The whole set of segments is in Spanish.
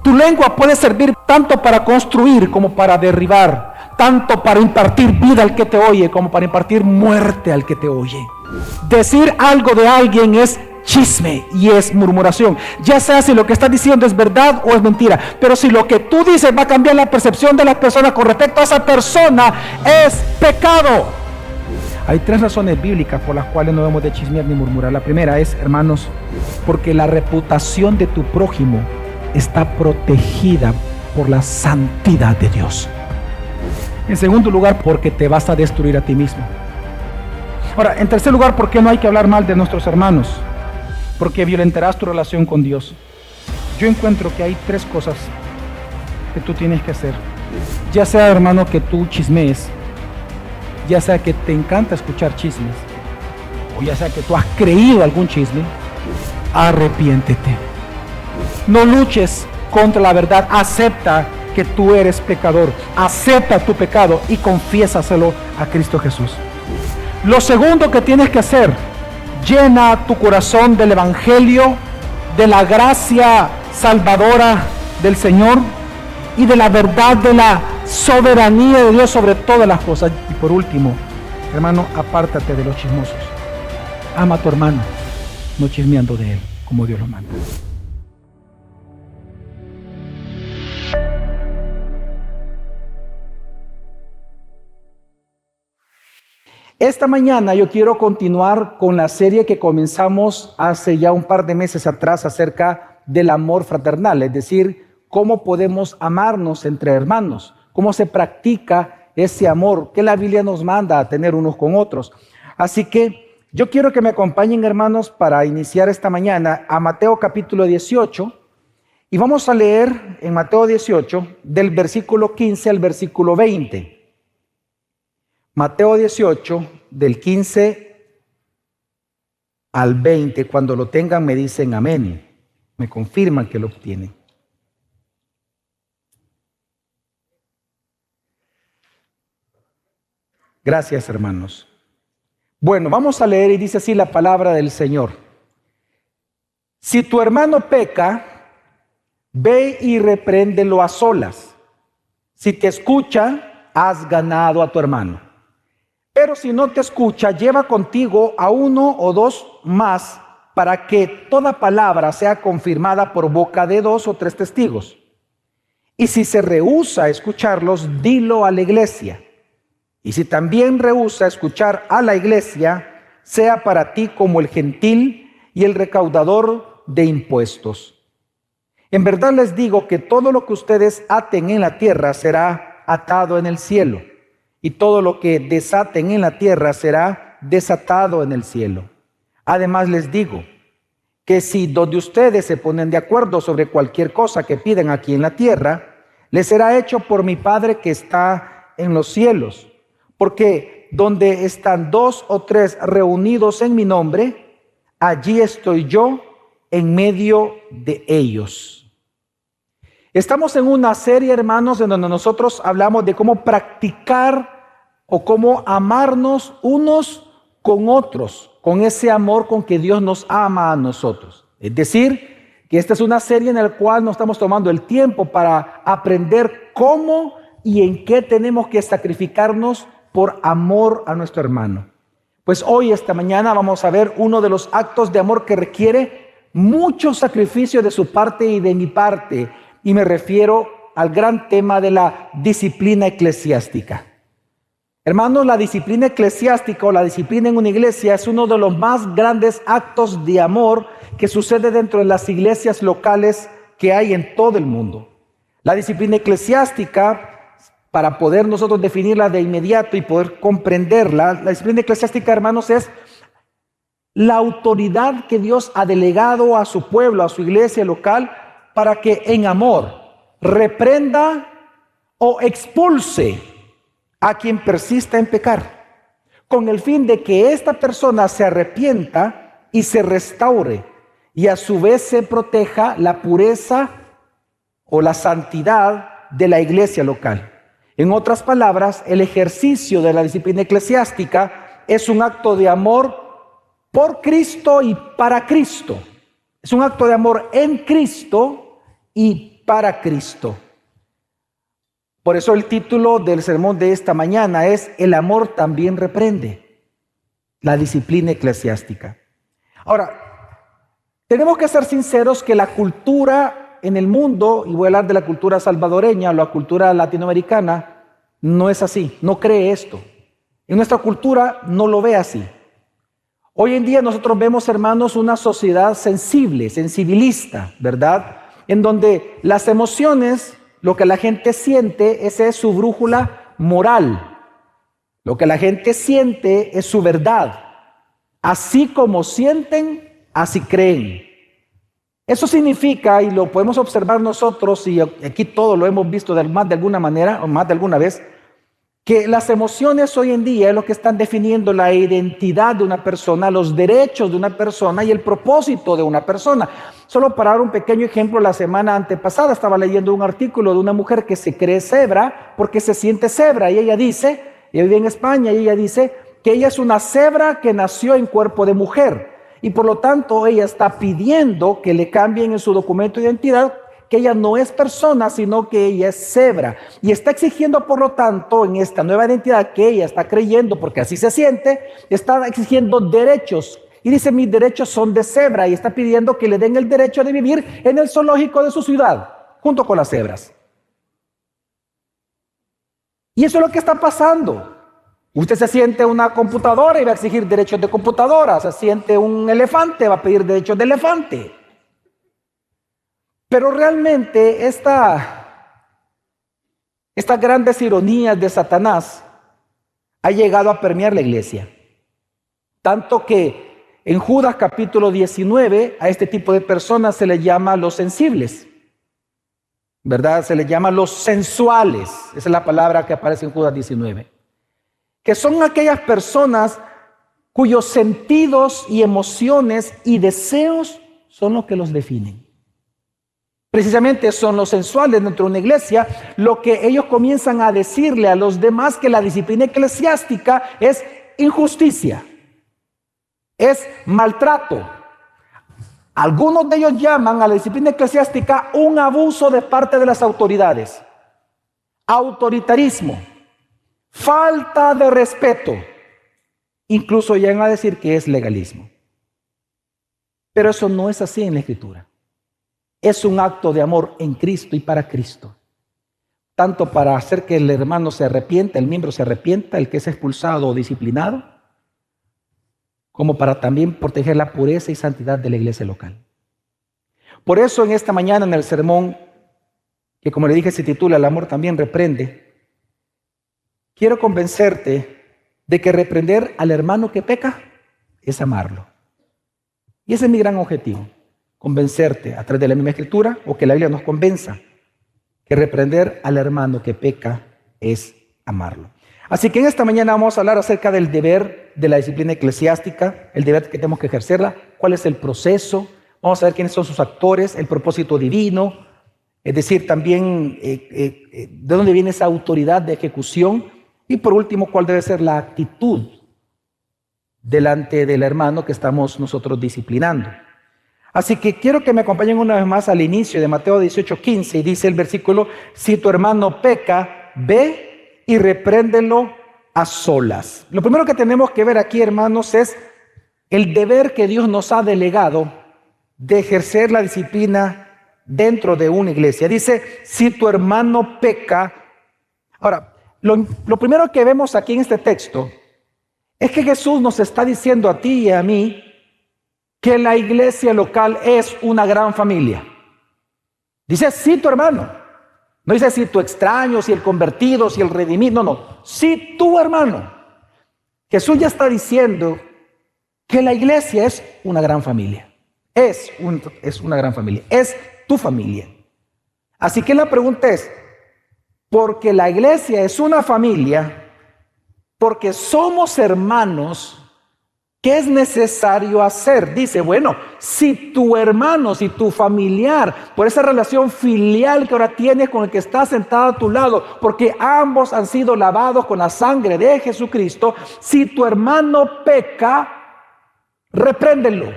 Tu lengua puede servir tanto para construir como para derribar, tanto para impartir vida al que te oye como para impartir muerte al que te oye. Decir algo de alguien es chisme y es murmuración, ya sea si lo que estás diciendo es verdad o es mentira. Pero si lo que tú dices va a cambiar la percepción de la persona con respecto a esa persona, es pecado. Hay 3 razones bíblicas por las cuales no debemos de chismear ni murmurar. La primera es, hermanos, porque la reputación de tu prójimo está protegida por la santidad de Dios. En segundo lugar, porque te vas a destruir a ti mismo. Ahora, en tercer lugar, ¿por qué no hay que hablar mal de nuestros hermanos? Porque violentarás tu relación con Dios. Yo encuentro que hay 3 cosas que tú tienes que hacer. Ya sea, hermano, que tú chismees, ya sea que te encanta escuchar chismes, o ya sea que tú has creído algún chisme, arrepiéntete. No luches contra la verdad, acepta que tú eres pecador, acepta tu pecado y confiésaselo a Cristo Jesús. Lo segundo que tienes que hacer, llena tu corazón del Evangelio, de la gracia salvadora del Señor y de la verdad de la soberanía de Dios sobre todas las cosas. Y por último, hermano, apártate de los chismosos. Ama a tu hermano, no chismeando de él, como Dios lo manda. Esta mañana yo quiero continuar con la serie que comenzamos hace ya un par de meses atrás acerca del amor fraternal, es decir, cómo podemos amarnos entre hermanos, cómo se practica ese amor que la Biblia nos manda a tener unos con otros. Así que yo quiero que me acompañen, hermanos, para iniciar esta mañana a Mateo capítulo 18, y vamos a leer en Mateo 18 del versículo 15 al versículo 20. Mateo 18, del 15 al 20, cuando lo tengan me dicen amén, me confirman que lo obtienen. Gracias, hermanos. Bueno, vamos a leer y dice así la palabra del Señor. Si tu hermano peca, ve y repréndelo a solas. Si te escucha, has ganado a tu hermano. Pero si no te escucha, lleva contigo a 1 o 2 más para que toda palabra sea confirmada por boca de 2 o 3 testigos. Y si se rehúsa a escucharlos, dilo a la iglesia. Y si también rehúsa escuchar a la iglesia, sea para ti como el gentil y el recaudador de impuestos. En verdad les digo que todo lo que ustedes aten en la tierra será atado en el cielo, y todo lo que desaten en la tierra será desatado en el cielo. Además les digo que si dos de ustedes se ponen de acuerdo sobre cualquier cosa que pidan aquí en la tierra, les será hecho por mi Padre que está en los cielos. Porque donde están 2 o 3 reunidos en mi nombre, allí estoy yo en medio de ellos. Estamos en una serie, hermanos, en donde nosotros hablamos de cómo practicar o cómo amarnos unos con otros, con ese amor con que Dios nos ama a nosotros. Es decir, que esta es una serie en la cual nos estamos tomando el tiempo para aprender cómo y en qué tenemos que sacrificarnos por amor a nuestro hermano. Pues hoy, esta mañana, vamos a ver uno de los actos de amor que requiere mucho sacrificio de su parte y de mi parte, y me refiero al gran tema de la disciplina eclesiástica. Hermanos, la disciplina eclesiástica o la disciplina en una iglesia es uno de los más grandes actos de amor que sucede dentro de las iglesias locales que hay en todo el mundo. La disciplina eclesiástica, para poder nosotros definirla de inmediato y poder comprenderla, la disciplina eclesiástica, hermanos, es la autoridad que Dios ha delegado a su pueblo, a su iglesia local, para que en amor reprenda o expulse a quien persista en pecar, con el fin de que esta persona se arrepienta y se restaure, y a su vez se proteja la pureza o la santidad de la iglesia local. En otras palabras, el ejercicio de la disciplina eclesiástica es un acto de amor por Cristo y para Cristo. Es un acto de amor en Cristo y para Cristo. Por eso el título del sermón de esta mañana es El amor también reprende, la disciplina eclesiástica. Ahora, tenemos que ser sinceros que la cultura en el mundo, y voy a hablar de la cultura salvadoreña o la cultura latinoamericana, no es así, no cree esto. En nuestra cultura no lo ve así. Hoy en día nosotros vemos, hermanos, una sociedad sensible, sensibilista, ¿verdad? En donde las emociones, lo que la gente siente, esa es su brújula moral. Lo que la gente siente es su verdad. Así como sienten, así creen. Eso significa, y lo podemos observar nosotros, y aquí todo lo hemos visto más de alguna manera o más de alguna vez, que las emociones hoy en día es lo que están definiendo la identidad de una persona, los derechos de una persona y el propósito de una persona. Solo para dar un pequeño ejemplo, la semana antepasada estaba leyendo un artículo de una mujer que se cree cebra porque se siente cebra, y ella dice, ella vive en España, y ella dice que ella es una cebra que nació en cuerpo de mujer, y por lo tanto ella está pidiendo que le cambien en su documento de identidad que ella no es persona, sino que ella es cebra. Y está exigiendo, por lo tanto, en esta nueva identidad que ella está creyendo, porque así se siente, está exigiendo derechos. Y dice, mis derechos son de cebra. Y está pidiendo que le den el derecho de vivir en el zoológico de su ciudad, junto con las cebras. Y eso es lo que está pasando. Usted se siente una computadora y va a exigir derechos de computadora. Se siente un elefante, va a pedir derechos de elefante. Pero realmente estas grandes ironías de Satanás ha llegado a permear la iglesia. Tanto que en Judas capítulo 19 a este tipo de personas se les llama los sensibles, ¿verdad? Se les llama los sensuales. Esa es la palabra que aparece en Judas 19. Que son aquellas personas cuyos sentidos y emociones y deseos son los que los definen. Precisamente son los sensuales dentro de una iglesia, lo que ellos comienzan a decirle a los demás que la disciplina eclesiástica es injusticia, es maltrato. Algunos de ellos llaman a la disciplina eclesiástica un abuso de parte de las autoridades, autoritarismo, falta de respeto, incluso llegan a decir que es legalismo. Pero eso no es así en la Escritura. Es un acto de amor en Cristo y para Cristo. Tanto para hacer que el hermano se arrepienta, el miembro se arrepienta, el que es expulsado o disciplinado, como para también proteger la pureza y santidad de la iglesia local. Por eso en esta mañana en el sermón, que como le dije se titula El amor también reprende, quiero convencerte de que reprender al hermano que peca es amarlo. Y ese es mi gran objetivo. Convencerte a través de la misma Escritura, o que la Biblia nos convenza que reprender al hermano que peca es amarlo. Así que en esta mañana vamos a hablar acerca del deber de la disciplina eclesiástica, el deber que tenemos que ejercerla, cuál es el proceso, vamos a ver quiénes son sus actores, el propósito divino, es decir, también de dónde viene esa autoridad de ejecución, y por último, cuál debe ser la actitud delante del hermano que estamos nosotros disciplinando. Así que quiero que me acompañen una vez más al inicio de Mateo 18:15, y dice el versículo, si tu hermano peca, ve y repréndelo a solas. Lo primero que tenemos que ver aquí, hermanos, es el deber que Dios nos ha delegado de ejercer la disciplina dentro de una iglesia. Dice, si tu hermano peca. Ahora, lo primero que vemos aquí en este texto es que Jesús nos está diciendo a ti y a mí que la iglesia local es una gran familia. Dice, si tu hermano. No dice si tu extraño, si el convertido, si el redimido. No. Si tu hermano. Jesús ya está diciendo que la iglesia es una gran familia. Es una gran familia. Es tu familia. Así que la pregunta es, porque la iglesia es una familia, porque somos hermanos, ¿qué es necesario hacer? Dice, bueno, si tu hermano, si tu familiar, por esa relación filial que ahora tienes con el que está sentado a tu lado, porque ambos han sido lavados con la sangre de Jesucristo, si tu hermano peca, repréndelo.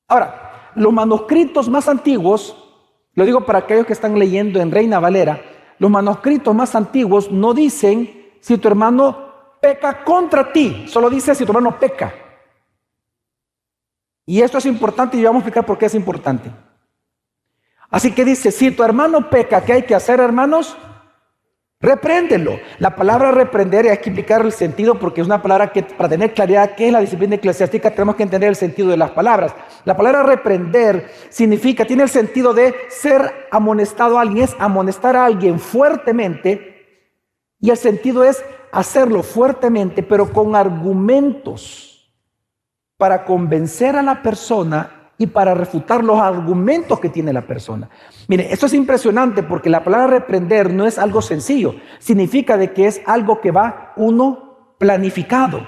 Ahora, los manuscritos más antiguos, lo digo para aquellos que están leyendo en Reina Valera, los manuscritos más antiguos no dicen si tu hermano peca contra ti, solo dice si tu hermano peca. Y esto es importante y vamos a explicar por qué es importante. Así que dice, si tu hermano peca, ¿qué hay que hacer, hermanos? Repréndelo. La palabra reprender, hay que explicar el sentido porque es una palabra que, para tener claridad qué es la disciplina eclesiástica, tenemos que entender el sentido de las palabras. La palabra reprender significa, tiene el sentido de ser amonestado a alguien, es amonestar a alguien fuertemente, y el sentido es hacerlo fuertemente, pero con argumentos para convencer a la persona y para refutar los argumentos que tiene la persona. Mire, esto es impresionante porque la palabra reprender no es algo sencillo. Significa de que es algo que va uno planificado.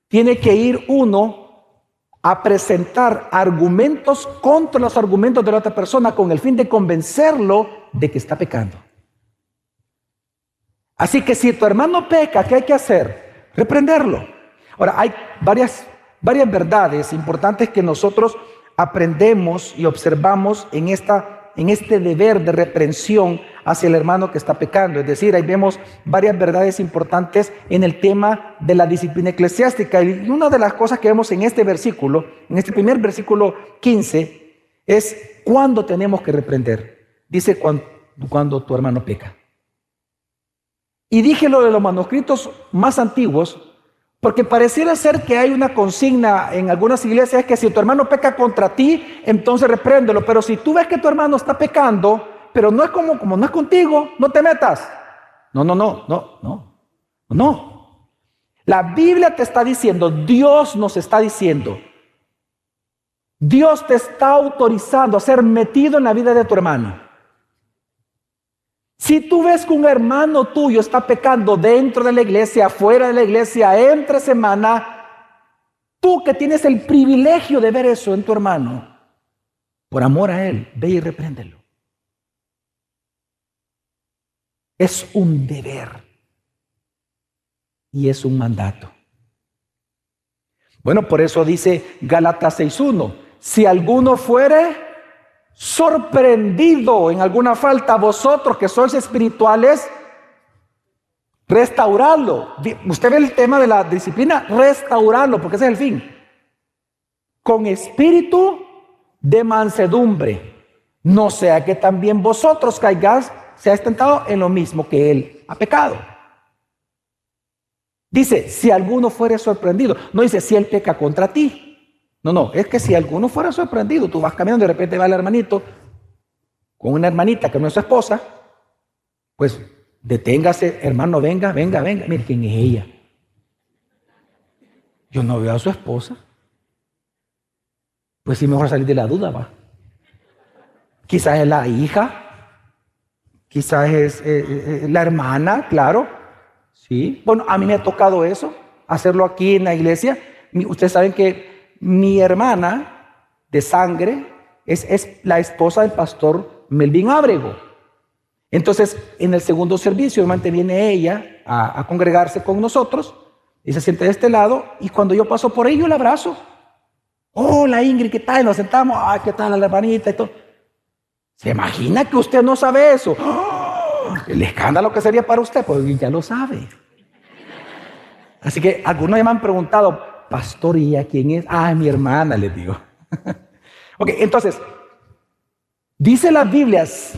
Tiene que ir uno a presentar argumentos contra los argumentos de la otra persona con el fin de convencerlo de que está pecando. Así que si tu hermano peca, ¿qué hay que hacer? Reprenderlo. Ahora, hay varias verdades importantes que nosotros aprendemos y observamos en este deber de reprensión hacia el hermano que está pecando. Es decir, ahí vemos varias verdades importantes en el tema de la disciplina eclesiástica. Y una de las cosas que vemos en este versículo, en este primer versículo 15, es cuándo tenemos que reprender. Dice cuando tu hermano peca. Y dije lo de los manuscritos más antiguos, porque pareciera ser que hay una consigna en algunas iglesias que si tu hermano peca contra ti, entonces repréndelo. Pero si tú ves que tu hermano está pecando, pero no es como no es contigo, no te metas. No. La Biblia te está diciendo, Dios nos está diciendo, Dios te está autorizando a ser metido en la vida de tu hermano. Si tú ves que un hermano tuyo está pecando dentro de la iglesia, fuera de la iglesia, entre semana, tú que tienes el privilegio de ver eso en tu hermano, por amor a él, ve y repréndelo. Es un deber y es un mandato. Bueno, por eso dice Gálatas 6:1, si alguno fuere sorprendido en alguna falta, vosotros que sois espirituales, restaurarlo. Usted ve el tema de la disciplina, restaurarlo, porque ese es el fin. Con espíritu de mansedumbre, no sea que también vosotros caigáis, seáis tentados en lo mismo que él ha pecado. Dice, si alguno fuere sorprendido, no dice si él peca contra ti. No, es que si alguno fuera sorprendido, tú vas caminando y de repente va el hermanito con una hermanita que no es su esposa, pues deténgase, hermano, venga, mire quién es ella. Yo no veo a su esposa. Pues sí, mejor salir de la duda, va. Quizás es la hija, quizás es la hermana, claro. Sí, bueno, a mí me ha tocado eso, hacerlo aquí en la iglesia. Ustedes saben que mi hermana de sangre es la esposa del pastor Melvin Ábrego. Entonces, en el segundo servicio, viene ella a congregarse con nosotros y se siente de este lado, y cuando yo paso por ahí, yo la abrazo. Hola Ingrid, ¿qué tal? Y nos sentamos, ay, ¿qué tal la hermanita? Y todo. ¿Se imagina que usted no sabe eso? ¡Oh! El escándalo que sería para usted, pues ya lo sabe. Así que algunos ya me han preguntado, pastor, ¿y a quién es? Ah, mi hermana, les digo. Ok, entonces, dice las Biblias,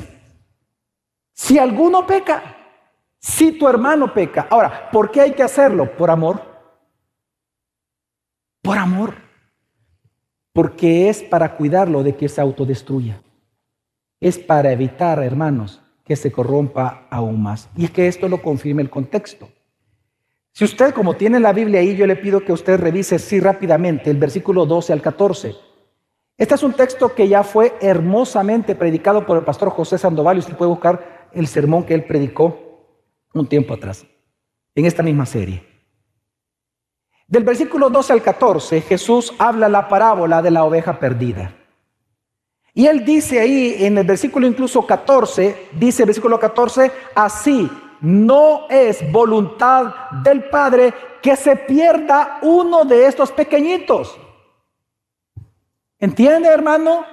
si alguno peca, si tu hermano peca. Ahora, ¿por qué hay que hacerlo? Por amor. Por amor. Porque es para cuidarlo de que se autodestruya. Es para evitar, hermanos, que se corrompa aún más. Y es que esto lo confirma el contexto. Si usted, como tiene la Biblia ahí, yo le pido que usted revise así rápidamente el versículo 12 al 14. Este es un texto que ya fue hermosamente predicado por el pastor José Sandoval, y usted puede buscar el sermón que él predicó un tiempo atrás, en esta misma serie. Del versículo 12 al 14, Jesús habla la parábola de la oveja perdida. Y él dice ahí, en el versículo incluso 14, dice el versículo 14, así no es voluntad del Padre que se pierda uno de estos pequeñitos. ¿Entiende, hermano?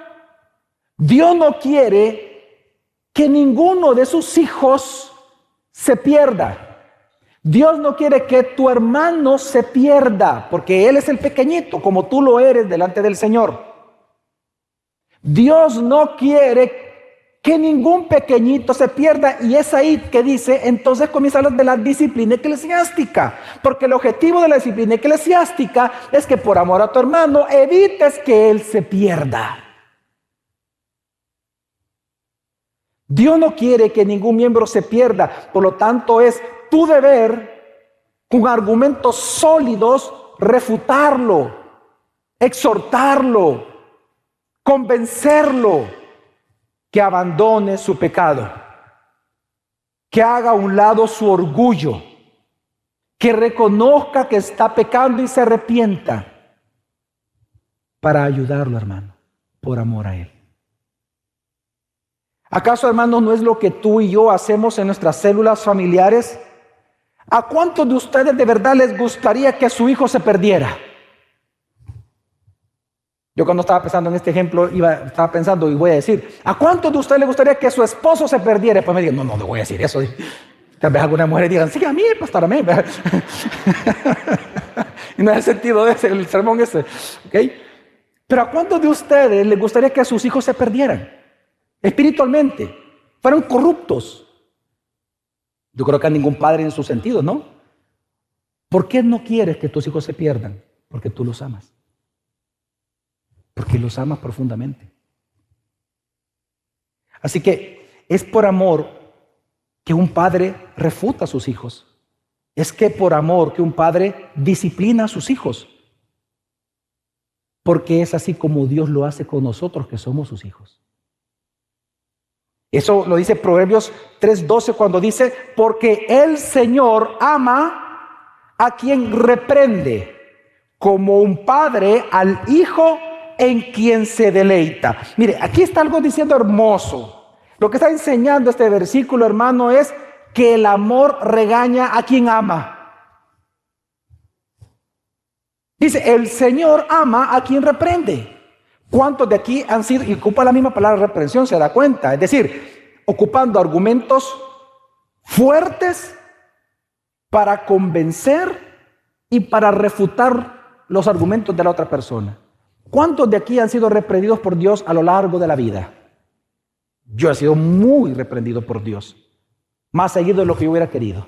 Dios no quiere que ninguno de sus hijos se pierda. Dios no quiere que tu hermano se pierda, porque él es el pequeñito, como tú lo eres delante del Señor. Dios no quiere que ningún pequeñito se pierda, y es ahí que dice, entonces comienza a hablar de la disciplina eclesiástica, porque el objetivo de la disciplina eclesiástica es que por amor a tu hermano evites que él se pierda. Dios no quiere que ningún miembro se pierda, por lo tanto es tu deber, con argumentos sólidos, refutarlo, exhortarlo, convencerlo que abandone su pecado, que haga a un lado su orgullo, que reconozca que está pecando y se arrepienta, para ayudarlo, hermano, por amor a él. ¿Acaso, hermanos, no es lo que tú y yo hacemos en nuestras células familiares? ¿A cuántos de ustedes de verdad les gustaría que su hijo se perdiera? Yo cuando estaba pensando en este ejemplo, estaba pensando y voy a decir, ¿a cuántos de ustedes les gustaría que su esposo se perdiera? Pues me digan, no voy a decir eso. Tal vez algunas mujeres digan, sí, a mí, pastor, a mí. Y no es el sentido de ese, el sermón ese. ¿Okay? Pero ¿a cuántos de ustedes les gustaría que sus hijos se perdieran? Espiritualmente, fueron corruptos. Yo creo que a ningún padre en su sentido, ¿no? ¿Por qué no quieres que tus hijos se pierdan? Porque tú los amas. Porque los amas profundamente. Así que es por amor que un padre refuta a sus hijos. Es que por amor que un padre disciplina a sus hijos. Porque es así como Dios lo hace con nosotros que somos sus hijos. Eso lo dice Proverbios 3:12 cuando dice, porque el Señor ama a quien reprende, como un padre al hijo en quien se deleita. Mire, aquí está algo diciendo hermoso. Lo que está enseñando este versículo, hermano, es que el amor regaña a quien ama. Dice, el Señor ama a quien reprende. ¿Cuántos de aquí han sido, y ocupa la misma palabra reprensión, se da cuenta? Es decir, ocupando argumentos fuertes para convencer y para refutar los argumentos de la otra persona. ¿Cuántos de aquí han sido reprendidos por Dios a lo largo de la vida? Yo he sido muy reprendido por Dios, más seguido de lo que yo hubiera querido.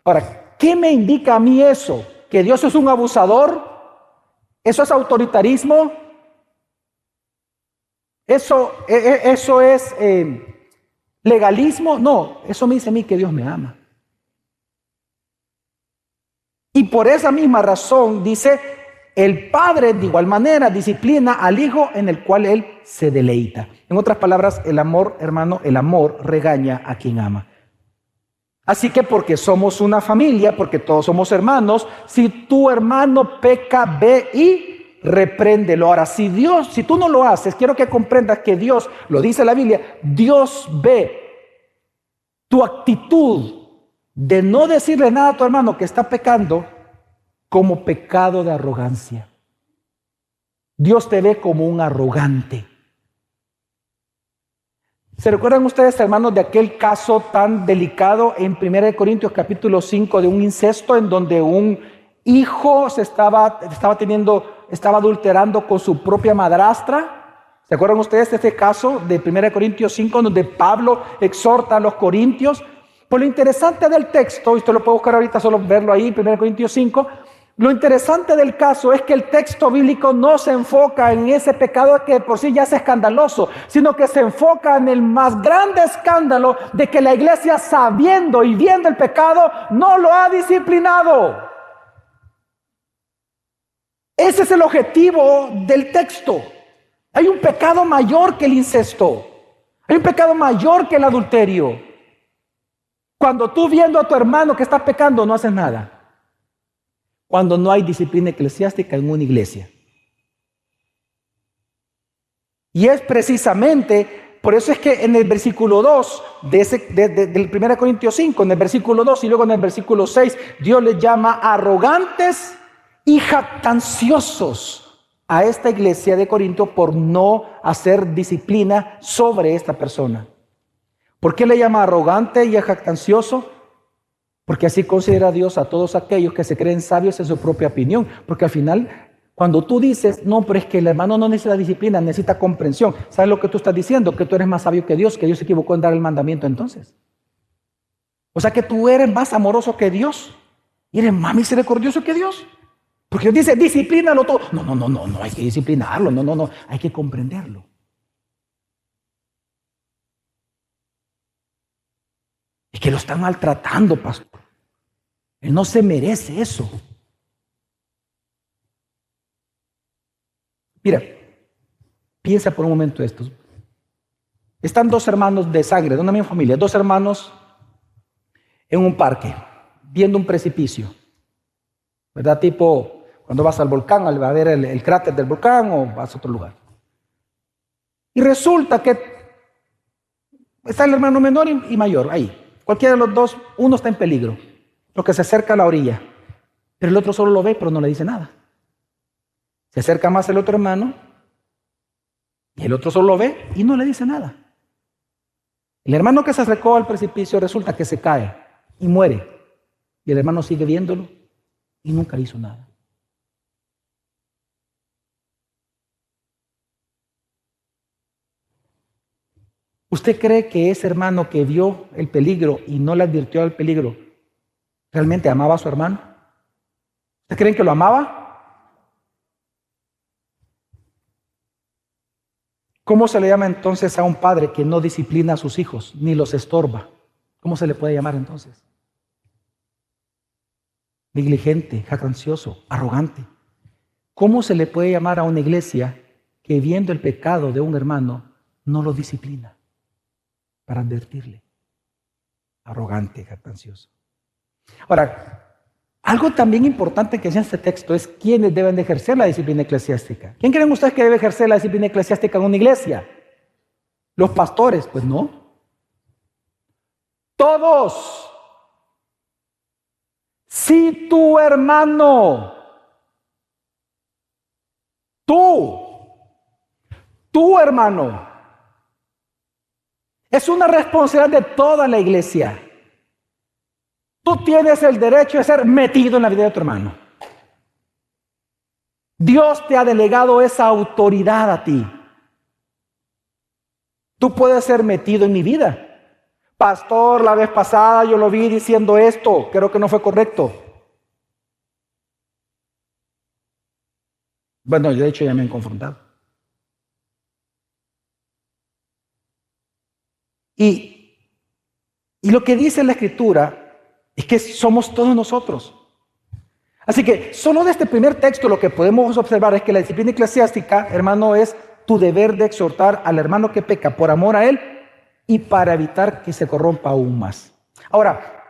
Ahora, ¿qué me indica a mí eso? ¿Que Dios es un abusador? ¿Eso es autoritarismo? ¿Eso es legalismo? No, eso me dice a mí que Dios me ama. Y por esa misma razón dice, el Padre de igual manera disciplina al Hijo en el cual Él se deleita. En otras palabras, el amor, hermano, el amor regaña a quien ama. Así que porque somos una familia, porque todos somos hermanos, si tu hermano peca, ve y repréndelo. Ahora, si tú no lo haces, quiero que comprendas que Dios, lo dice la Biblia, Dios ve tu actitud de no decirle nada a tu hermano que está pecando como pecado de arrogancia. Dios te ve como un arrogante. ¿Se recuerdan ustedes, hermanos, de aquel caso tan delicado en 1 Corintios capítulo 5 de un incesto en donde un hijo estaba adulterando con su propia madrastra? ¿Se acuerdan ustedes de este caso de 1 Corintios 5 donde Pablo exhorta a los corintios? Pues lo interesante del texto, y usted lo puede buscar ahorita, solo verlo ahí, 1 Corintios 5, lo interesante del caso es que el texto bíblico no se enfoca en ese pecado que por sí ya es escandaloso, sino que se enfoca en el más grande escándalo de que la iglesia, sabiendo y viendo el pecado, no lo ha disciplinado. Ese es el objetivo del texto. Hay un pecado mayor que el incesto. Hay un pecado mayor que el adulterio. Cuando tú viendo a tu hermano que está pecando no haces nada. Cuando no hay disciplina eclesiástica en una iglesia. Y es precisamente, por eso es que en el versículo 2 del 1 Corintios 5, en el versículo 2 y luego en el versículo 6, Dios les llama arrogantes y jactanciosos a esta iglesia de Corinto por no hacer disciplina sobre esta persona. ¿Por qué le llama arrogante y jactancioso? Porque así considera Dios a todos aquellos que se creen sabios en su propia opinión. Porque al final, cuando tú dices, no, pero es que el hermano no necesita disciplina, necesita comprensión. ¿Sabes lo que tú estás diciendo? Que tú eres más sabio que Dios se equivocó en dar el mandamiento entonces. O sea que tú eres más amoroso que Dios y eres más misericordioso que Dios. Porque Dios dice, disciplínalo todo. No, hay que disciplinarlo, no, hay que comprenderlo. Es que lo están maltratando, pastor. Él no se merece eso. Mira, piensa por un momento esto. Están dos hermanos de sangre, de una misma familia, dos hermanos en un parque, viendo un precipicio. ¿Verdad? Tipo, cuando vas al volcán, a ver el cráter del volcán o vas a otro lugar. Y resulta que está el hermano menor y mayor ahí. Cualquiera de los dos, uno está en peligro, porque se acerca a la orilla, pero el otro solo lo ve, pero no le dice nada. Se acerca más el otro hermano y el otro solo lo ve y no le dice nada. El hermano que se acercó al precipicio resulta que se cae y muere. Y el hermano sigue viéndolo y nunca hizo nada. ¿Usted cree que ese hermano que vio el peligro y no le advirtió del peligro realmente amaba a su hermano? ¿Ustedes creen que lo amaba? ¿Cómo se le llama entonces a un padre que no disciplina a sus hijos ni los estorba? ¿Cómo se le puede llamar entonces? Negligente, jactancioso, arrogante. ¿Cómo se le puede llamar a una iglesia que viendo el pecado de un hermano no lo disciplina para advertirle? Arrogante, jactancioso. Ahora, algo también importante que dice este texto es quiénes deben de ejercer la disciplina eclesiástica. ¿Quién creen ustedes que debe ejercer la disciplina eclesiástica en una iglesia? ¿Los pastores? Pues no. Todos. Si tu hermano, tu hermano, es una responsabilidad de toda la iglesia. Tú tienes el derecho de ser metido en la vida de tu hermano. Dios te ha delegado esa autoridad a ti. Tú puedes ser metido en mi vida. Pastor, la vez pasada yo lo vi diciendo esto, creo que no fue correcto. Bueno, de hecho ya me han confrontado. Y lo que dice la Escritura es que somos todos nosotros. Así que solo de este primer texto lo que podemos observar es que la disciplina eclesiástica, hermano, es tu deber de exhortar al hermano que peca por amor a él y para evitar que se corrompa aún más. Ahora,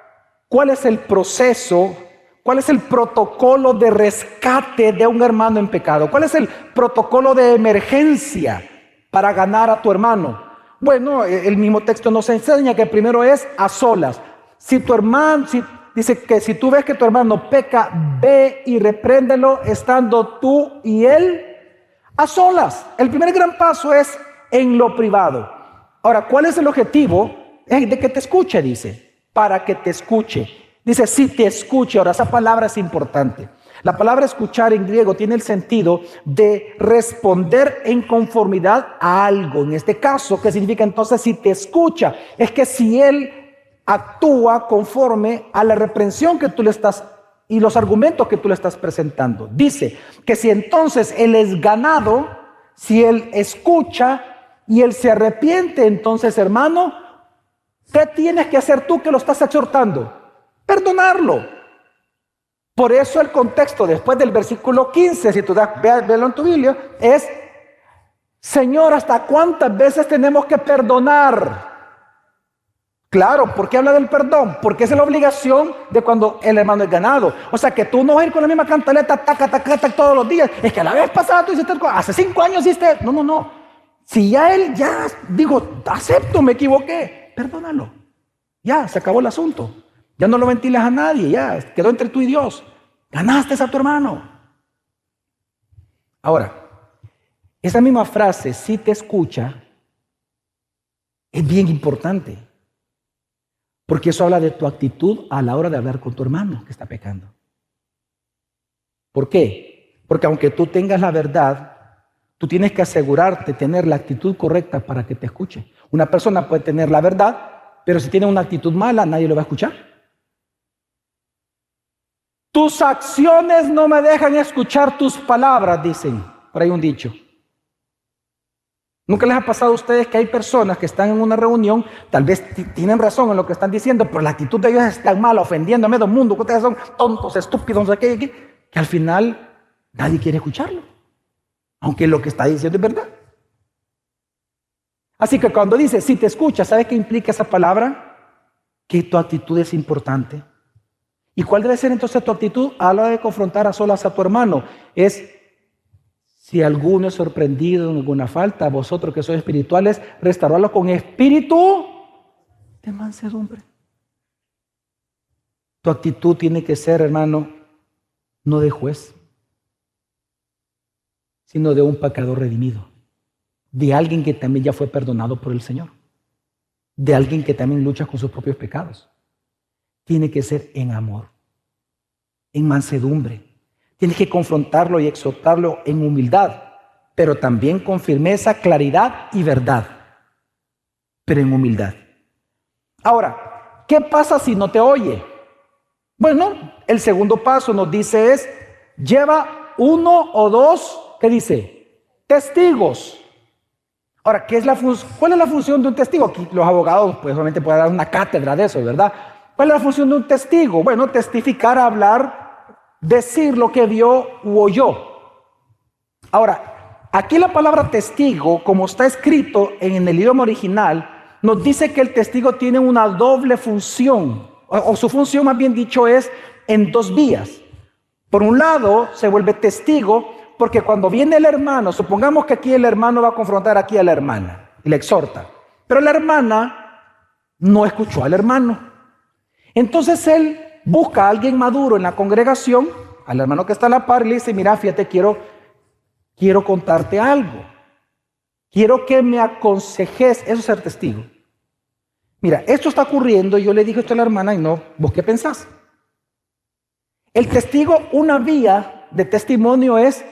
¿cuál es el proceso? ¿Cuál es el protocolo de rescate de un hermano en pecado? ¿Cuál es el protocolo de emergencia para ganar a tu hermano? Bueno, el mismo texto nos enseña que primero es a solas. Si tu hermano, dice que si tú ves que tu hermano peca, ve y repréndelo estando tú y él a solas. El primer gran paso es en lo privado. Ahora, ¿cuál es el objetivo? Es de que te escuche, dice, para que te escuche. Dice, si te escuche. Ahora, esa palabra es importante. La palabra escuchar en griego tiene el sentido de responder en conformidad a algo. En este caso, ¿qué significa entonces si te escucha? Es que si él actúa conforme a la reprensión que tú le estás y los argumentos que tú le estás presentando. Dice que si entonces él es ganado, si él escucha y él se arrepiente, entonces, hermano, ¿qué tienes que hacer tú que lo estás exhortando? Perdonarlo. Por eso el contexto después del versículo 15, si tú véalo en tu Biblia, es: Señor, ¿hasta cuántas veces tenemos que perdonar? Claro, ¿por qué habla del perdón? Porque es la obligación de cuando el hermano es ganado. O sea, que tú no vas a ir con la misma cantaleta, taca, taca, taca, todos los días. Es que la vez pasada tú hiciste, hace 5 años hiciste. No. Si ya él dijo, acepto, me equivoqué, perdónalo. Ya, se acabó el asunto. Ya no lo ventilas a nadie, ya quedó entre tú y Dios. Ganaste a tu hermano. Ahora, esa misma frase, si te escucha, es bien importante. Porque eso habla de tu actitud a la hora de hablar con tu hermano que está pecando. ¿Por qué? Porque aunque tú tengas la verdad, tú tienes que asegurarte de tener la actitud correcta para que te escuche. Una persona puede tener la verdad, pero si tiene una actitud mala, nadie lo va a escuchar. Tus acciones no me dejan escuchar tus palabras, dicen. Por ahí un dicho. ¿Nunca les ha pasado a ustedes que hay personas que están en una reunión, tal vez tienen razón en lo que están diciendo, pero la actitud de ellos es tan mala, ofendiendo a medio mundo, que ustedes son tontos, estúpidos, no sé qué, que al final nadie quiere escucharlo, aunque lo que está diciendo es verdad? Así que cuando dice, si te escucha, ¿sabes qué implica esa palabra? Que tu actitud es importante. ¿Y cuál debe ser entonces tu actitud a la hora de confrontar a solas a tu hermano? Es, si alguno es sorprendido en alguna falta, vosotros que sois espirituales, restaurarlo con espíritu de mansedumbre. Tu actitud tiene que ser, hermano, no de juez, sino de un pecador redimido, de alguien que también ya fue perdonado por el Señor, de alguien que también lucha con sus propios pecados. Tiene que ser en amor, en mansedumbre. Tienes que confrontarlo y exhortarlo en humildad, pero también con firmeza, claridad y verdad, pero en humildad. Ahora, ¿qué pasa si no te oye? Bueno, el segundo paso nos dice es, lleva 1 o 2, ¿qué dice? Testigos. Ahora, ¿cuál es la función de un testigo? Aquí los abogados, pues obviamente pueden dar una cátedra de eso, ¿verdad? ¿Cuál es la función de un testigo? Bueno, testificar, hablar, decir lo que vio u oyó. Ahora, aquí la palabra testigo, como está escrito en el idioma original, nos dice que el testigo tiene una doble función, o su función más bien dicho es en 2 vías. Por un lado, se vuelve testigo porque cuando viene el hermano, supongamos que aquí el hermano va a confrontar aquí a la hermana y le exhorta, pero la hermana no escuchó al hermano. Entonces él busca a alguien maduro en la congregación, al hermano que está a la par, y le dice, mira, fíjate, quiero contarte algo. Quiero que me aconsejes, eso es ser testigo. Mira, esto está ocurriendo, y yo le dije esto a la hermana, y no, ¿vos qué pensás? El testigo, una vía de testimonio es,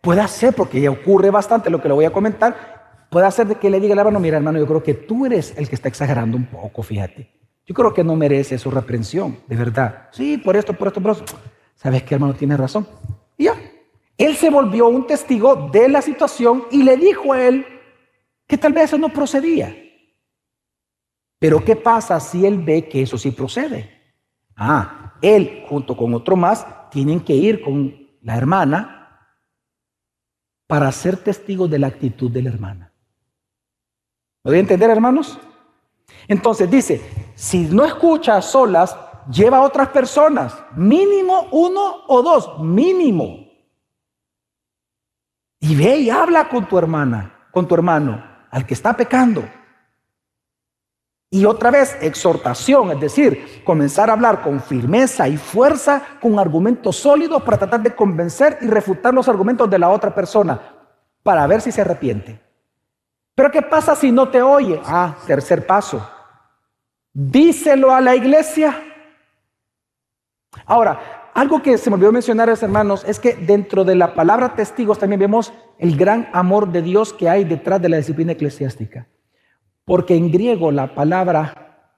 puede hacer, porque ya ocurre bastante lo que le voy a comentar, puede hacer de que le diga al hermano, mira hermano, yo creo que tú eres el que está exagerando un poco, fíjate. Yo creo que no merece su reprensión, de verdad. Sí, por esto. ¿Sabes qué, hermano? Tienes razón. Y ya. Él se volvió un testigo de la situación y le dijo a él que tal vez eso no procedía. Pero ¿qué pasa si él ve que eso sí procede? Él junto con otro más tienen que ir con la hermana para ser testigos de la actitud de la hermana. ¿Me voy a entender, hermanos? Entonces dice, si no escucha a solas, lleva a otras personas, mínimo 1 o 2, mínimo. Y ve y habla con tu hermana, con tu hermano, al que está pecando. Y otra vez, exhortación, es decir, comenzar a hablar con firmeza y fuerza, con argumentos sólidos para tratar de convencer y refutar los argumentos de la otra persona, para ver si se arrepiente. Pero ¿qué pasa si no te oye? Tercer paso. Díselo a la iglesia. Ahora, algo que se me olvidó mencionar, hermanos, es que dentro de la palabra testigos también vemos el gran amor de Dios que hay detrás de la disciplina eclesiástica. Porque en griego la palabra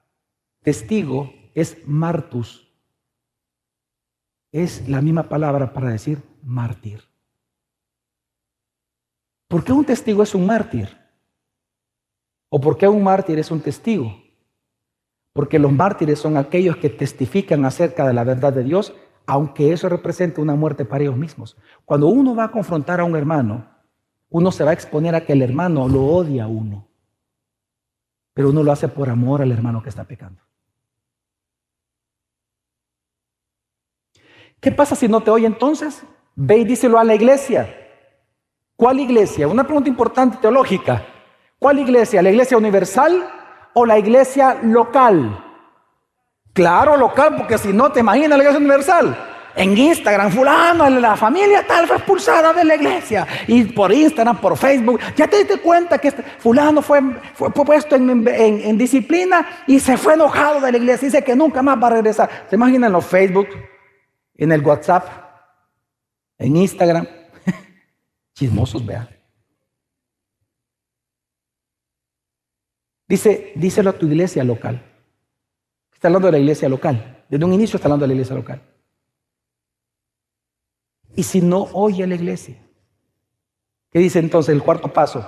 testigo es martus. Es la misma palabra para decir mártir. ¿Por qué un testigo es un mártir? ¿O por qué un mártir es un testigo? Porque los mártires son aquellos que testifican acerca de la verdad de Dios, aunque eso represente una muerte para ellos mismos. Cuando uno va a confrontar a un hermano, uno se va a exponer a que el hermano lo odia a uno. Pero uno lo hace por amor al hermano que está pecando. ¿Qué pasa si no te oye entonces? Ve y díselo a la iglesia. ¿Cuál iglesia? Una pregunta importante teológica. ¿Cuál iglesia? ¿La iglesia universal o la iglesia local? Claro, local, porque si no te imaginas la iglesia universal. en Instagram, fulano, la familia tal fue expulsada de la iglesia. Y por Instagram, por Facebook, ya te diste cuenta que fulano fue puesto en disciplina y se fue enojado de la iglesia. Dice que nunca más va a regresar. ¿Se imaginan en los Facebook, en el WhatsApp, en Instagram? Chismosos, vean. Díselo a tu iglesia local. Está hablando de la iglesia local. Desde un inicio está hablando de la iglesia local. Y si no oye a la iglesia, ¿qué dice entonces el cuarto paso?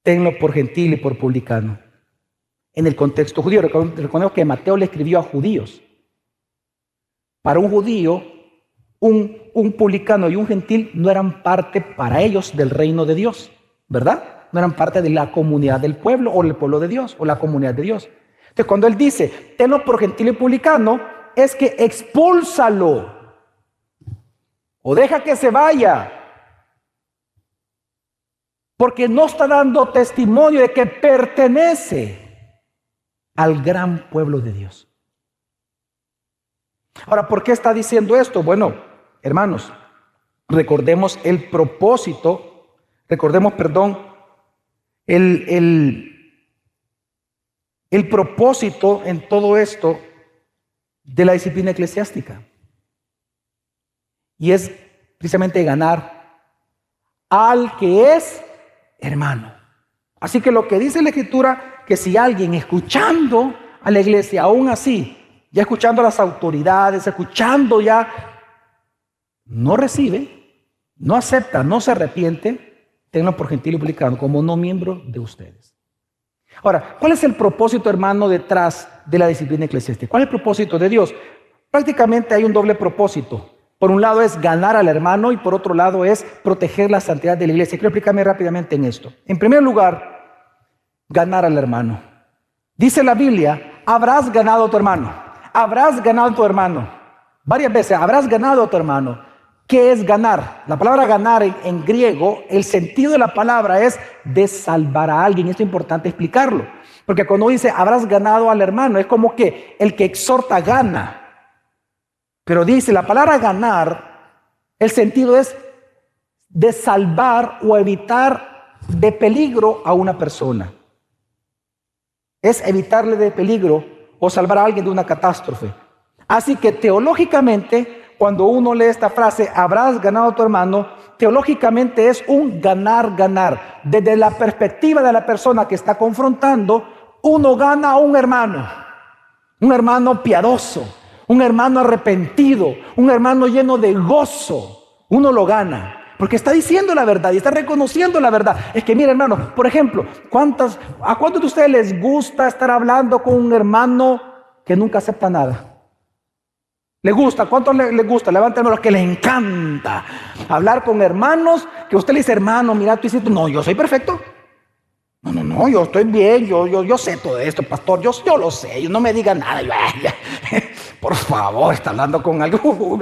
Tenlo por gentil y por publicano. En el contexto judío, reconozco que Mateo le escribió a judíos. Para un judío, un publicano y un gentil no eran parte para ellos del reino de Dios, ¿verdad? No eran parte de la comunidad del pueblo o el pueblo de Dios o la comunidad de Dios. Entonces, cuando él dice, tenlo por gentil y publicano, es que expúlsalo o deja que se vaya, porque no está dando testimonio de que pertenece al gran pueblo de Dios. Ahora, ¿por qué está diciendo esto? Bueno, hermanos, recordemos el propósito, el propósito en todo esto de la disciplina eclesiástica. Y es precisamente ganar al que es hermano. Así que lo que dice la Escritura, que si alguien escuchando a la iglesia, aún así, ya escuchando a las autoridades, escuchando ya, no recibe, no acepta, no se arrepiente, tenlo por gentil y publicano como no miembro de ustedes. Ahora, ¿cuál es el propósito, hermano, detrás de la disciplina eclesiástica? ¿Cuál es el propósito de Dios? Prácticamente hay un doble propósito. Por un lado es ganar al hermano y por otro lado es proteger la santidad de la iglesia. Quiero explicarme rápidamente en esto. En primer lugar, ganar al hermano. Dice la Biblia, habrás ganado a tu hermano. Habrás ganado a tu hermano. Varias veces, habrás ganado a tu hermano. ¿Qué es ganar? La palabra ganar en griego, el sentido de la palabra es de salvar a alguien. Esto es importante explicarlo. Porque cuando dice habrás ganado al hermano, es como que el que exhorta gana. Pero dice la palabra ganar, el sentido es de salvar o evitar de peligro a una persona. Es evitarle de peligro o salvar a alguien de una catástrofe. Así que teológicamente, cuando uno lee esta frase, habrás ganado a tu hermano, teológicamente es un ganar-ganar. Desde la perspectiva de la persona que está confrontando, uno gana a un hermano piadoso, un hermano arrepentido, un hermano lleno de gozo. Uno lo gana porque está diciendo la verdad y está reconociendo la verdad. Es que mire, hermano, por ejemplo, ¿a cuántos de ustedes les gusta estar hablando con un hermano que nunca acepta nada? ¿Le gusta? ¿Cuántos le gusta? Levanten los que les encanta hablar con hermanos que usted le dice, hermano, mira, tú hiciste, no, yo soy perfecto. No, yo estoy bien, yo sé todo esto, pastor, yo lo sé, yo no me diga nada. Por favor, está hablando con algo.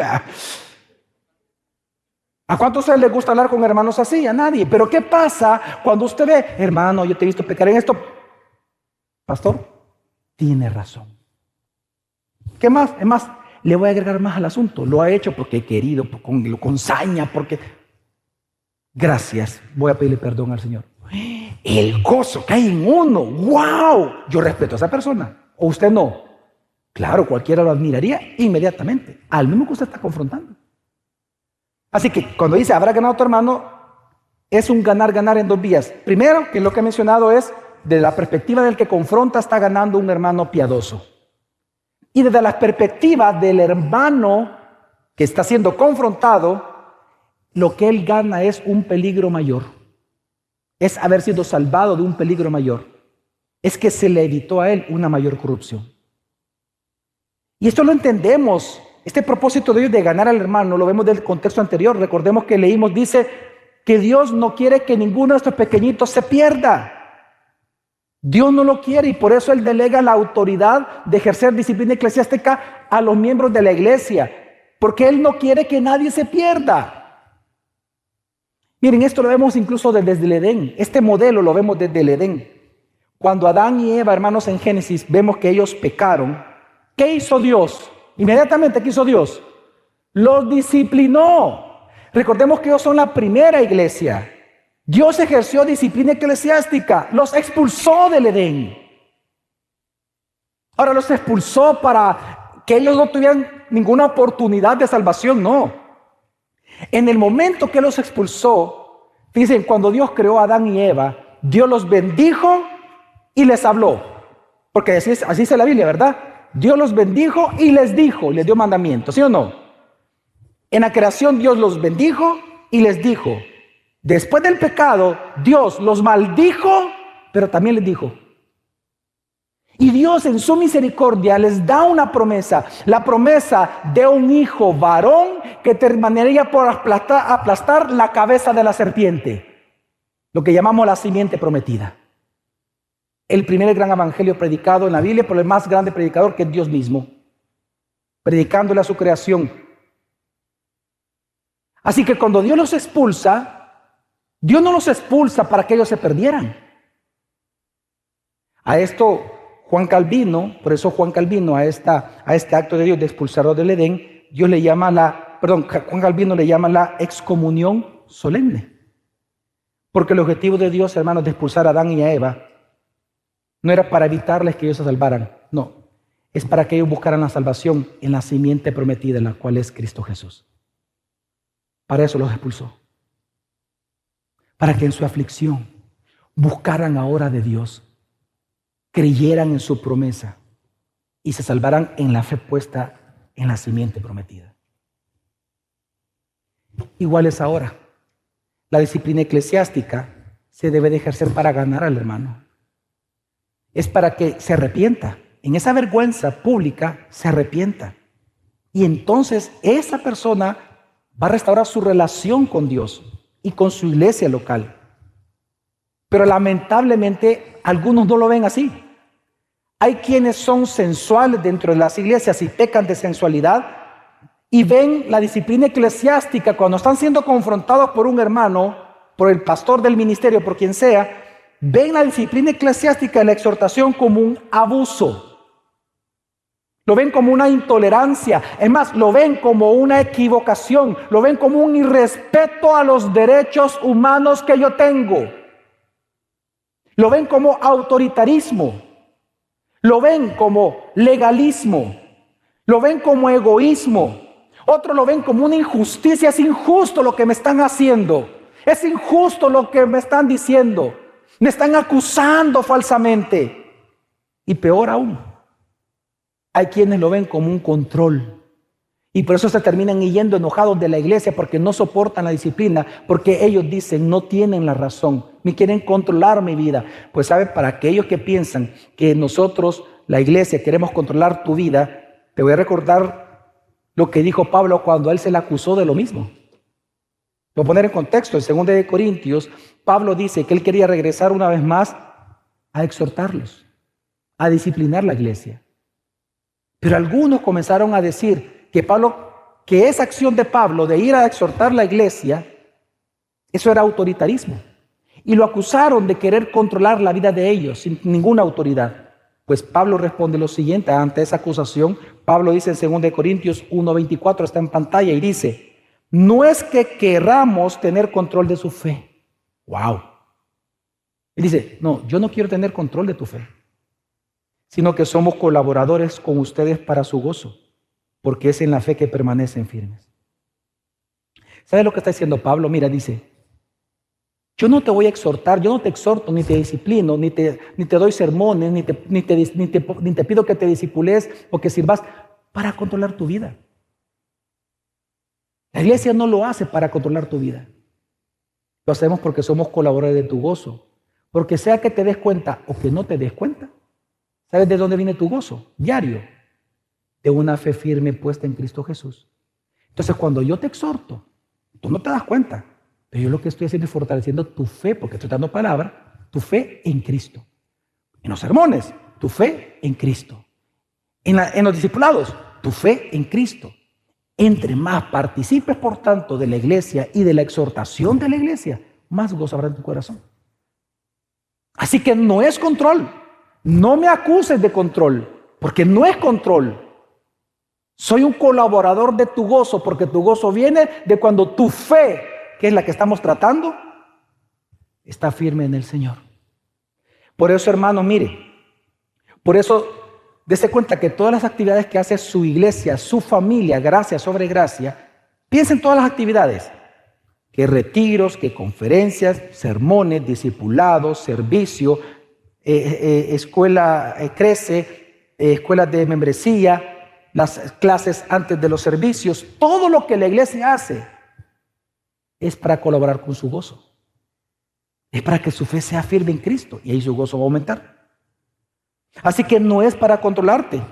¿A cuántos de ustedes les gusta hablar con hermanos así? A nadie. Pero ¿qué pasa cuando usted ve, hermano, yo te he visto pecar en esto? Pastor, tiene razón. ¿Qué más? Es más, le voy a agregar más al asunto. Lo ha hecho porque he querido, con saña, porque... Gracias, voy a pedirle perdón al Señor. El gozo que hay en uno, ¡wow! Yo respeto a esa persona, o usted no. Claro, cualquiera lo admiraría inmediatamente, al mismo que usted está confrontando. Así que cuando dice, habrá ganado a tu hermano, es un ganar-ganar en dos vías. Primero, que lo que he mencionado es, desde la perspectiva del que confronta, está ganando un hermano piadoso. Y desde la perspectiva del hermano que está siendo confrontado, lo que él gana es un peligro mayor. Es haber sido salvado de un peligro mayor. Es que se le evitó a él una mayor corrupción. Y esto lo entendemos. Este propósito de Dios de ganar al hermano lo vemos del contexto anterior. Recordemos que leímos, dice que Dios no quiere que ninguno de estos pequeñitos se pierda. Dios no lo quiere y por eso Él delega la autoridad de ejercer disciplina eclesiástica a los miembros de la iglesia. Porque Él no quiere que nadie se pierda. Miren, esto lo vemos incluso desde el Edén. Este modelo lo vemos desde el Edén. Cuando Adán y Eva, hermanos, en Génesis, vemos que ellos pecaron. ¿Qué hizo Dios? Inmediatamente, ¿qué hizo Dios? Los disciplinó. Recordemos que ellos son la primera iglesia. Dios ejerció disciplina eclesiástica, los expulsó del Edén. Ahora los expulsó para que ellos no tuvieran ninguna oportunidad de salvación, no. En el momento que los expulsó, dicen, cuando Dios creó a Adán y Eva, Dios los bendijo y les habló. Porque así dice la Biblia, ¿verdad? Dios los bendijo y les dijo, les dio mandamientos, ¿sí o no? En la creación Dios los bendijo y les dijo. Después del pecado, Dios los maldijo, pero también les dijo. Y Dios en su misericordia les da una promesa, la promesa de un hijo varón que terminaría por aplastar la cabeza de la serpiente, lo que llamamos la simiente prometida. El primer gran evangelio predicado en la Biblia por el más grande predicador, que es Dios mismo, predicándole a su creación. Así que cuando Dios los expulsa, Dios no los expulsa para que ellos se perdieran. A esto Juan Calvino, por eso Juan Calvino a este acto de Dios de expulsarlos del Edén, Juan Calvino le llama la excomunión solemne. Porque el objetivo de Dios, hermanos, de expulsar a Adán y a Eva, no era para evitarles que ellos se salvaran, no. Es para que ellos buscaran la salvación en la simiente prometida, la cual es Cristo Jesús. Para eso los expulsó. Para que en su aflicción buscaran ahora de Dios, creyeran en su promesa y se salvaran en la fe puesta en la simiente prometida. Igual es ahora. La disciplina eclesiástica se debe de ejercer para ganar al hermano. Es para que se arrepienta. En esa vergüenza pública se arrepienta. Y entonces esa persona va a restaurar su relación con Dios y con su iglesia local. Pero lamentablemente algunos no lo ven así. Hay quienes son sensuales dentro de las iglesias y pecan de sensualidad y ven la disciplina eclesiástica cuando están siendo confrontados por un hermano, por el pastor del ministerio, por quien sea, ven la disciplina eclesiástica y la exhortación como un abuso. Lo ven como una intolerancia. Es más, lo ven como una equivocación. Lo ven como un irrespeto a los derechos humanos que yo tengo. Lo ven como autoritarismo. Lo ven como legalismo. Lo ven como egoísmo. Otros lo ven como una injusticia. Es injusto lo que me están haciendo. Es injusto lo que me están diciendo. Me están acusando falsamente. Y peor aún, hay quienes lo ven como un control. Y por eso se terminan yendo enojados de la iglesia porque no soportan la disciplina, porque ellos dicen no tienen la razón, ni quieren controlar mi vida. Pues sabe, para aquellos que piensan que nosotros, la iglesia, queremos controlar tu vida, te voy a recordar lo que dijo Pablo cuando a él se le acusó de lo mismo. Voy a poner en contexto, en 2 de Corintios, Pablo dice que él quería regresar una vez más a exhortarlos, a disciplinar la iglesia. Pero algunos comenzaron a decir que esa acción de Pablo de ir a exhortar la iglesia, eso era autoritarismo. Y lo acusaron de querer controlar la vida de ellos sin ninguna autoridad. Pues Pablo responde lo siguiente ante esa acusación. Pablo dice en 2 de Corintios 1:24, está en pantalla y dice: no es que queramos tener control de su fe. ¡Wow! Él dice, no, yo no quiero tener control de tu fe, sino que somos colaboradores con ustedes para su gozo, porque es en la fe que permanecen firmes. ¿Sabes lo que está diciendo Pablo? Mira, dice, yo no te voy a exhortar, yo no te exhorto, ni te disciplino, ni te doy sermones, ni te pido que te discipules o que sirvas para controlar tu vida. La iglesia no lo hace para controlar tu vida. Lo hacemos porque somos colaboradores de tu gozo. Porque sea que te des cuenta o que no te des cuenta, ¿sabes de dónde viene tu gozo? Diario. De una fe firme puesta en Cristo Jesús. Entonces, cuando yo te exhorto, tú no te das cuenta, pero yo lo que estoy haciendo es fortaleciendo tu fe, porque estoy dando palabra, tu fe en Cristo. En los sermones, tu fe en Cristo. En los discipulados, tu fe en Cristo. Entre más participes, por tanto, de la iglesia y de la exhortación de la iglesia, más gozo habrá en tu corazón. Así que no es control. No me acuses de control, porque no es control. Soy un colaborador de tu gozo, porque tu gozo viene de cuando tu fe, que es la que estamos tratando, está firme en el Señor. Por eso, hermano, mire, por eso dése cuenta que todas las actividades que hace su iglesia, su familia, gracia sobre gracia, piensen en todas las actividades, que retiros, que conferencias, sermones, discipulados, servicio, escuela crece, escuelas de membresía, las clases antes de los servicios, todo lo que la iglesia hace es para colaborar con su gozo. Es para que su fe sea firme en Cristo y ahí su gozo va a aumentar. Así que no es para controlarte.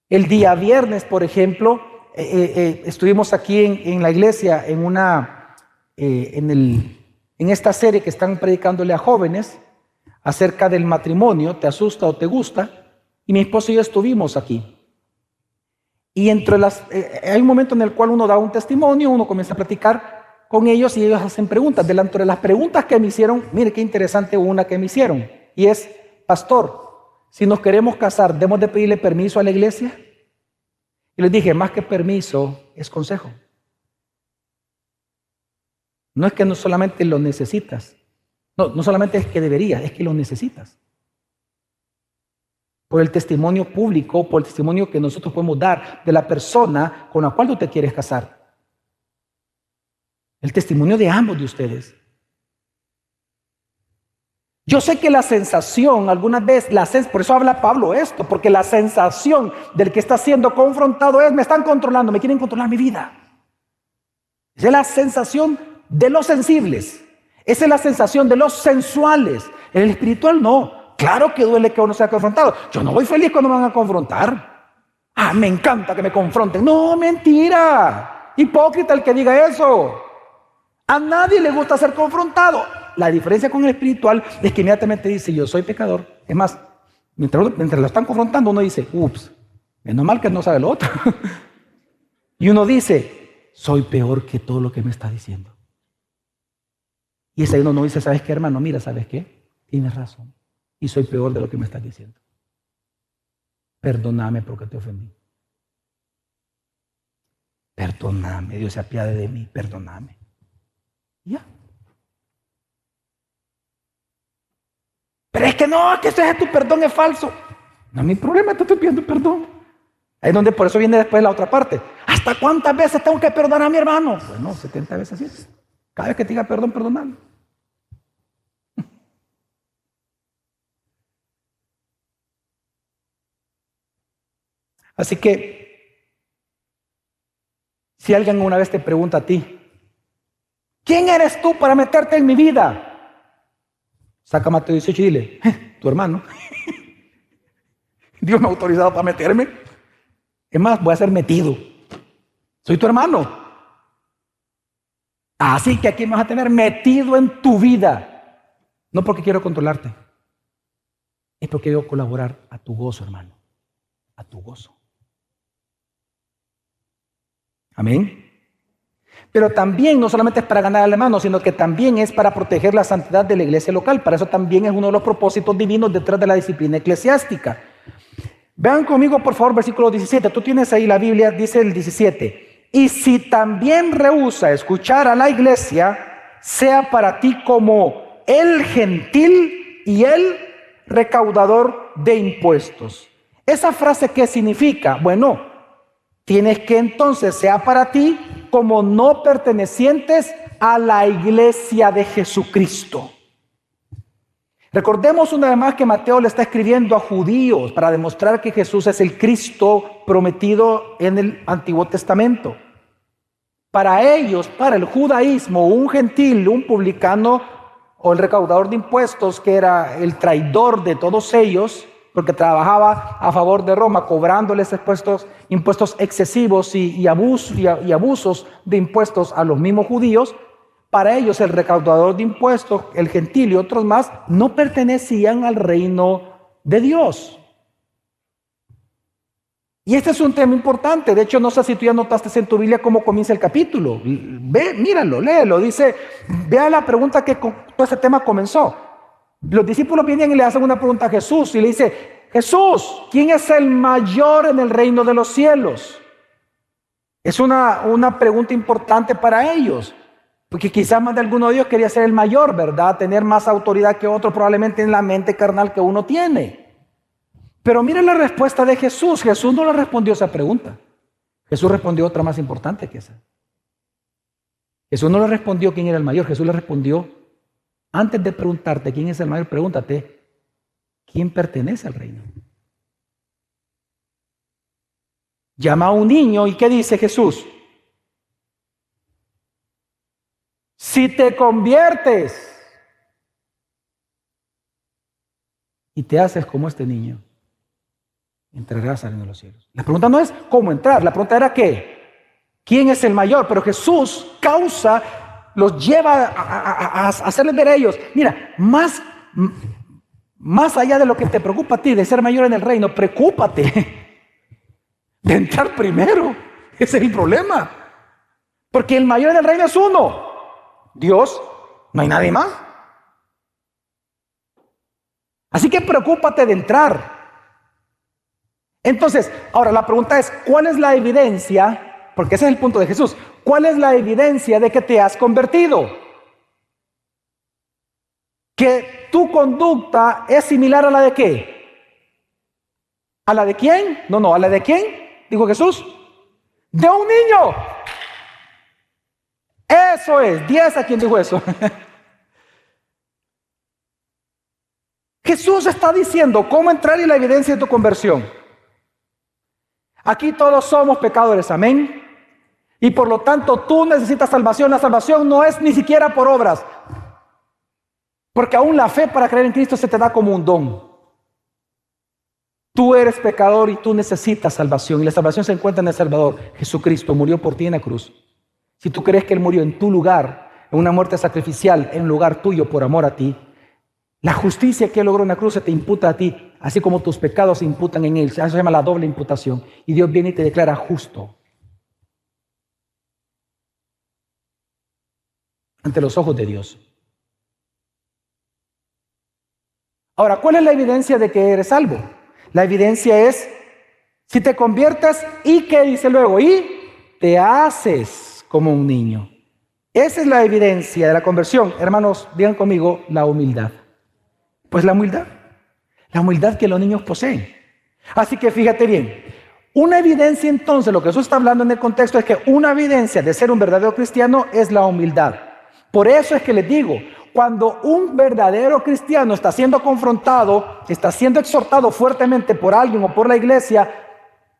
El día viernes, por ejemplo, estuvimos aquí en la iglesia en esta serie que están predicándole a jóvenes acerca del matrimonio, ¿te asusta o te gusta? Y mi esposo y yo estuvimos aquí. Y hay un momento en el cual uno da un testimonio, uno comienza a platicar con ellos y ellos hacen preguntas. Delante de las preguntas que me hicieron, mire qué interesante una que me hicieron. Y es, pastor, si nos queremos casar, ¿debemos de pedirle permiso a la iglesia? Y les dije, más que permiso, es consejo. No es que no solamente lo necesitas. No solamente es que deberías, es que lo necesitas. Por el testimonio público, por el testimonio que nosotros podemos dar de la persona con la cual tú te quieres casar. El testimonio de ambos de ustedes. Yo sé que la sensación, algunas veces, por eso habla Pablo esto, porque la sensación del que está siendo confrontado es, me están controlando, me quieren controlar mi vida. Esa es la sensación de los sensibles. Esa es la sensación de los sensuales. En el espiritual no. Claro que duele que uno sea confrontado. Yo no voy feliz cuando me van a confrontar. Ah, me encanta que me confronten. No, mentira. Hipócrita el que diga eso. A nadie le gusta ser confrontado. La diferencia con el espiritual es que inmediatamente dice, yo soy pecador. Es más, mientras lo están confrontando, uno dice, ups, menos mal que no sabe lo otro. Y uno dice, soy peor que todo lo que me está diciendo. Y ese uno no dice, ¿sabes qué, hermano? Mira, ¿sabes qué? Tienes razón. Y soy peor de lo que me estás diciendo. Perdóname porque te ofendí. Perdóname, Dios se apiade de mí, perdóname. Ya. Pero es que no, que ese tu perdón es falso. No es mi problema, te estoy pidiendo perdón. Ahí es donde por eso viene después la otra parte. ¿Hasta cuántas veces tengo que perdonar a mi hermano? Bueno, 70 veces 7. Cada vez que te diga perdón, perdonarlo. Así que, si alguien una vez te pregunta a ti, ¿quién eres tú para meterte en mi vida? Saca Mateo 18 y dile, tu hermano. Dios me ha autorizado para meterme. Es más, voy a ser metido. Soy tu hermano. Así que aquí me vas a tener metido en tu vida. No porque quiero controlarte. Es porque quiero colaborar a tu gozo, hermano. A tu gozo. Amén. Pero también no solamente es para ganar al hermano, sino que también es para proteger la santidad de la iglesia local. Para eso también es uno de los propósitos divinos detrás de la disciplina eclesiástica. Vean conmigo, por favor, versículo 17. Tú tienes ahí la Biblia, dice el 17. Y si también rehúsa escuchar a la iglesia, sea para ti como el gentil y el recaudador de impuestos. ¿Esa frase qué significa? Bueno, tienes que entonces sea para ti como no pertenecientes a la iglesia de Jesucristo. Recordemos una vez más que Mateo le está escribiendo a judíos para demostrar que Jesús es el Cristo prometido en el Antiguo Testamento. Para ellos, para el judaísmo, un gentil, un publicano o el recaudador de impuestos, que era el traidor de todos ellos, porque trabajaba a favor de Roma, cobrándoles impuestos excesivos y abusos de impuestos a los mismos judíos. Para ellos el recaudador de impuestos, el gentil y otros más, no pertenecían al reino de Dios. Y este es un tema importante. De hecho, no sé si tú ya notaste en tu Biblia cómo comienza el capítulo. Ve, míralo, léelo. Dice, vea la pregunta que con todo este tema comenzó. Los discípulos vienen y le hacen una pregunta a Jesús y le dice, Jesús, ¿quién es el mayor en el reino de los cielos? Es una pregunta importante para ellos, porque quizás más de alguno de ellos quería ser el mayor, ¿verdad? Tener más autoridad que otro, probablemente en la mente carnal que uno tiene. Pero miren la respuesta de Jesús. Jesús no le respondió esa pregunta. Jesús respondió otra más importante que esa. Jesús no le respondió quién era el mayor. Jesús le respondió, antes de preguntarte quién es el mayor, pregúntate, ¿quién pertenece al reino? Llama a un niño y ¿qué dice Jesús? Si te conviertes y te haces como este niño, entrarás al reino de los cielos. La pregunta no es cómo entrar, la pregunta era ¿qué? ¿Quién es el mayor? Pero Jesús los lleva a hacerles ver a ellos, mira, más allá de lo que te preocupa a ti de ser mayor en el reino, preocúpate de entrar primero. Ese es el problema. Porque el mayor en el reino es uno, Dios, no hay nadie más. Así que preocúpate de entrar. Entonces, ahora la pregunta es, ¿cuál es la evidencia? Porque ese es el punto de Jesús. ¿Cuál es la evidencia de que te has convertido? Que tu conducta es similar a la de ¿qué? ¿A la de quién? No, ¿a la de quién? Dijo Jesús. De un niño. Eso es, 10 a quien dijo eso. Jesús está diciendo cómo entrar y la evidencia de tu conversión. Aquí todos somos pecadores, amén. Y por lo tanto tú necesitas salvación. La salvación no es ni siquiera por obras. Porque aún la fe para creer en Cristo se te da como un don. Tú eres pecador y tú necesitas salvación. Y la salvación se encuentra en el Salvador. Jesucristo murió por ti en la cruz. Si tú crees que Él murió en tu lugar, en una muerte sacrificial, en lugar tuyo por amor a ti, la justicia que Él logró en la cruz se te imputa a ti, así como tus pecados se imputan en Él. Eso se llama la doble imputación. Y Dios viene y te declara justo ante los ojos de Dios. Ahora, ¿cuál es la evidencia de que eres salvo? La evidencia es, si te conviertes, ¿y qué dice luego? Y te haces como un niño. Esa es la evidencia de la conversión. Hermanos, digan conmigo, la humildad. Pues la humildad que los niños poseen. Así que fíjate bien, una evidencia entonces, lo que Jesús está hablando en el contexto es que una evidencia de ser un verdadero cristiano es la humildad. Por eso es que les digo, cuando un verdadero cristiano está siendo confrontado, está siendo exhortado fuertemente por alguien o por la iglesia,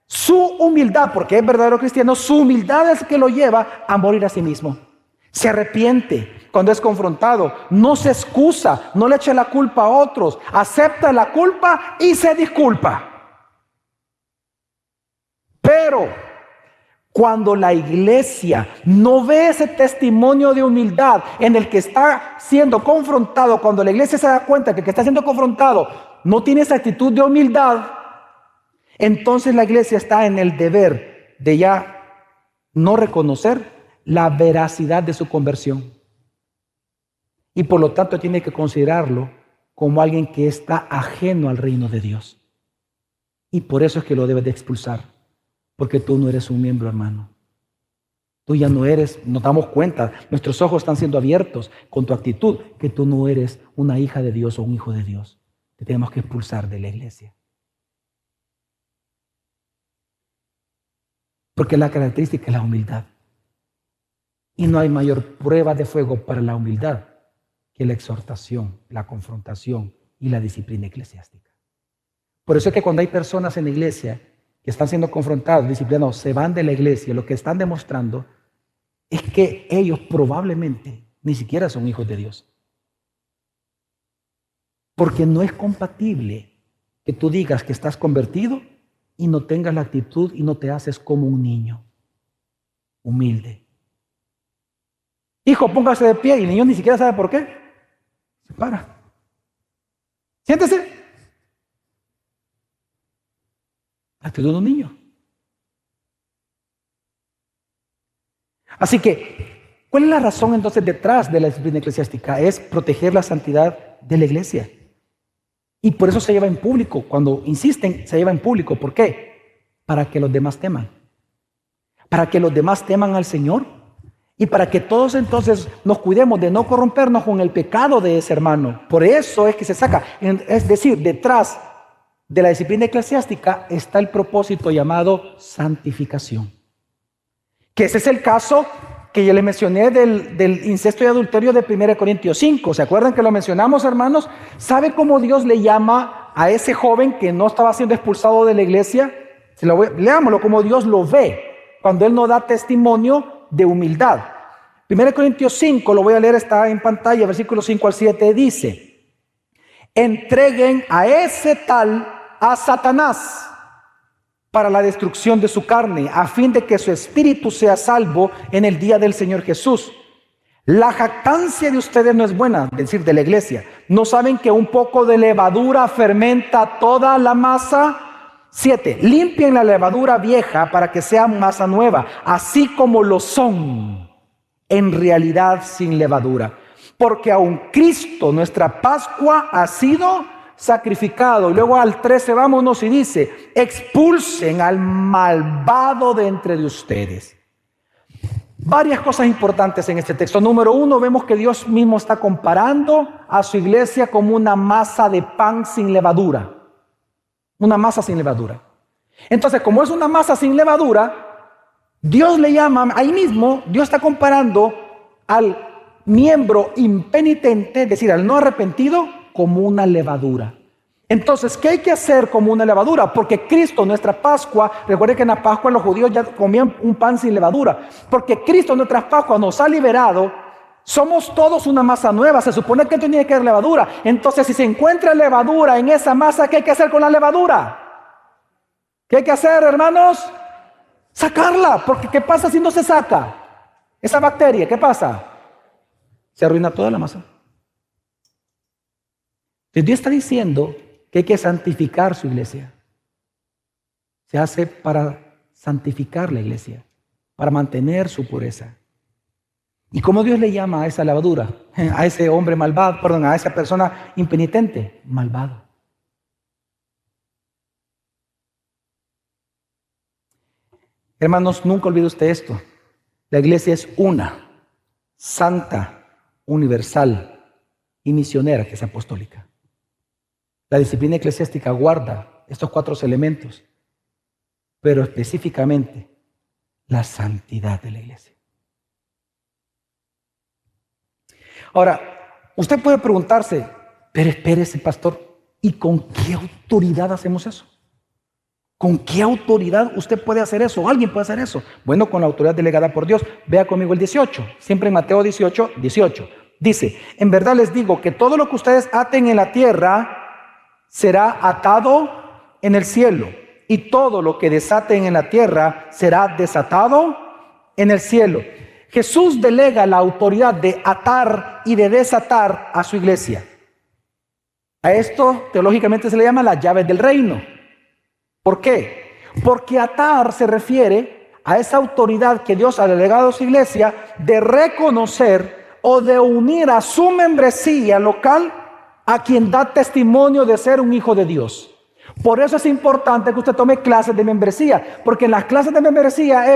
su humildad, porque es verdadero cristiano, su humildad es que lo lleva a morir a sí mismo. Se arrepiente cuando es confrontado, no se excusa, no le echa la culpa a otros, acepta la culpa y se disculpa. Pero cuando la iglesia no ve ese testimonio de humildad en el que está siendo confrontado, cuando la iglesia se da cuenta que el que está siendo confrontado no tiene esa actitud de humildad, entonces la iglesia está en el deber de ya no reconocer la veracidad de su conversión. Y por lo tanto tiene que considerarlo como alguien que está ajeno al reino de Dios. Y por eso es que lo debes de expulsar. Porque tú no eres un miembro, hermano. Tú ya no eres, nos damos cuenta, nuestros ojos están siendo abiertos con tu actitud, que tú no eres una hija de Dios o un hijo de Dios. Te tenemos que expulsar de la iglesia. Porque la característica es la humildad. Y no hay mayor prueba de fuego para la humildad que la exhortación, la confrontación y la disciplina eclesiástica. Por eso es que cuando hay personas en la iglesia que están siendo confrontados, disciplinados, se van de la iglesia, lo que están demostrando es que ellos probablemente ni siquiera son hijos de Dios. Porque no es compatible que tú digas que estás convertido y no tengas la actitud y no te haces como un niño humilde. Hijo, póngase de pie, y el niño ni siquiera sabe por qué. Se para. Siéntese. Actitud de un niño. Así que, ¿cuál es la razón entonces detrás de la disciplina eclesiástica? Es proteger la santidad de la iglesia. Y por eso se lleva en público. Cuando insisten, se lleva en público. ¿Por qué? Para que los demás teman. Para que los demás teman al Señor. Y para que todos entonces nos cuidemos de no corrompernos con el pecado de ese hermano. Por eso es que se saca. Es decir, detrás de la disciplina eclesiástica está el propósito llamado santificación. Que ese es el caso que ya les mencioné del incesto y adulterio de 1 Corintios 5. ¿Se acuerdan que lo mencionamos, hermanos? ¿Sabe cómo Dios le llama a ese joven que no estaba siendo expulsado de la iglesia? Leámoslo como Dios lo ve cuando él no da testimonio de humildad. 1 Corintios 5, lo voy a leer, está en pantalla, versículos 5 al 7, dice: entreguen a ese tal a Satanás para la destrucción de su carne, a fin de que su espíritu sea salvo en el día del Señor Jesús. La jactancia de ustedes no es buena, es decir, de la iglesia. ¿No saben que un poco de levadura fermenta toda la masa? 7. Limpien la levadura vieja para que sea masa nueva, así como lo son en realidad sin levadura. Porque aun Cristo, nuestra Pascua, ha sido sacrificado. Y luego al 13 vámonos y dice: expulsen al malvado de entre de ustedes. Varias cosas importantes en este texto. Número 1, vemos que Dios mismo está comparando a su iglesia como una masa de pan sin levadura. Una masa sin levadura. Entonces, como es una masa sin levadura, Dios le llama, ahí mismo, Dios está comparando al miembro impenitente, es decir, al no arrepentido, como una levadura. Entonces, ¿qué hay que hacer como una levadura? Porque Cristo, nuestra Pascua, recuerden que en la Pascua los judíos ya comían un pan sin levadura. Porque Cristo, nuestra Pascua, nos ha liberado. Somos todos una masa nueva. Se supone que tenía que haber levadura. Entonces, si se encuentra levadura en esa masa, ¿qué hay que hacer con la levadura? ¿Qué hay que hacer, hermanos? Sacarla. Porque ¿qué pasa si no se saca esa bacteria? ¿Qué pasa? Se arruina toda la masa. Entonces, Dios está diciendo que hay que santificar su iglesia. Se hace para santificar la iglesia, para mantener su pureza. ¿Y cómo Dios le llama a esa levadura? A ese hombre malvado, perdón, a esa persona impenitente, malvado. Hermanos, nunca olvide usted esto. La iglesia es una, santa, universal y misionera, que es apostólica. La disciplina eclesiástica guarda estos 4 elementos, pero específicamente la santidad de la iglesia. Ahora, usted puede preguntarse, pero espérese, pastor, ¿y con qué autoridad hacemos eso? ¿Con qué autoridad usted puede hacer eso? ¿Alguien puede hacer eso? Bueno, con la autoridad delegada por Dios. Vea conmigo el 18, siempre en Mateo 18, 18. Dice: en verdad les digo que todo lo que ustedes aten en la tierra será atado en el cielo, y todo lo que desaten en la tierra será desatado en el cielo. Jesús delega la autoridad de atar y de desatar a su iglesia. A esto teológicamente se le llama las llaves del reino. ¿Por qué? Porque atar se refiere a esa autoridad que Dios ha delegado a su iglesia de reconocer o de unir a su membresía local a quien da testimonio de ser un hijo de Dios. Por eso es importante que usted tome clases de membresía, porque en las clases de membresía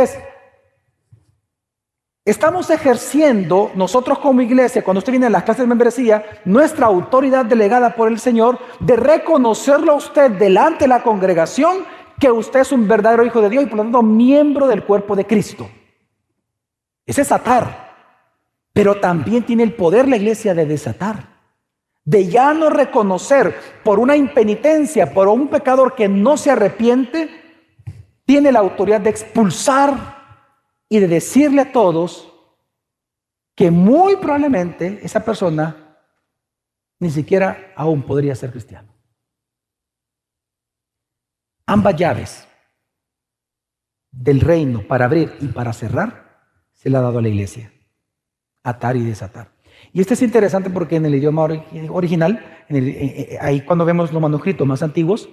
estamos ejerciendo nosotros como iglesia, cuando usted viene a las clases de membresía, nuestra autoridad delegada por el Señor de reconocerlo a usted delante de la congregación que usted es un verdadero hijo de Dios y por lo tanto miembro del cuerpo de Cristo. Ese es atar, pero también tiene el poder la iglesia de desatar. De ya no reconocer por una impenitencia, por un pecador que no se arrepiente, tiene la autoridad de expulsar y de decirle a todos que muy probablemente esa persona ni siquiera aún podría ser cristiano. Ambas llaves del reino para abrir y para cerrar se le ha dado a la iglesia: atar y desatar. Y esto es interesante porque en el idioma original, ahí cuando vemos los manuscritos más antiguos,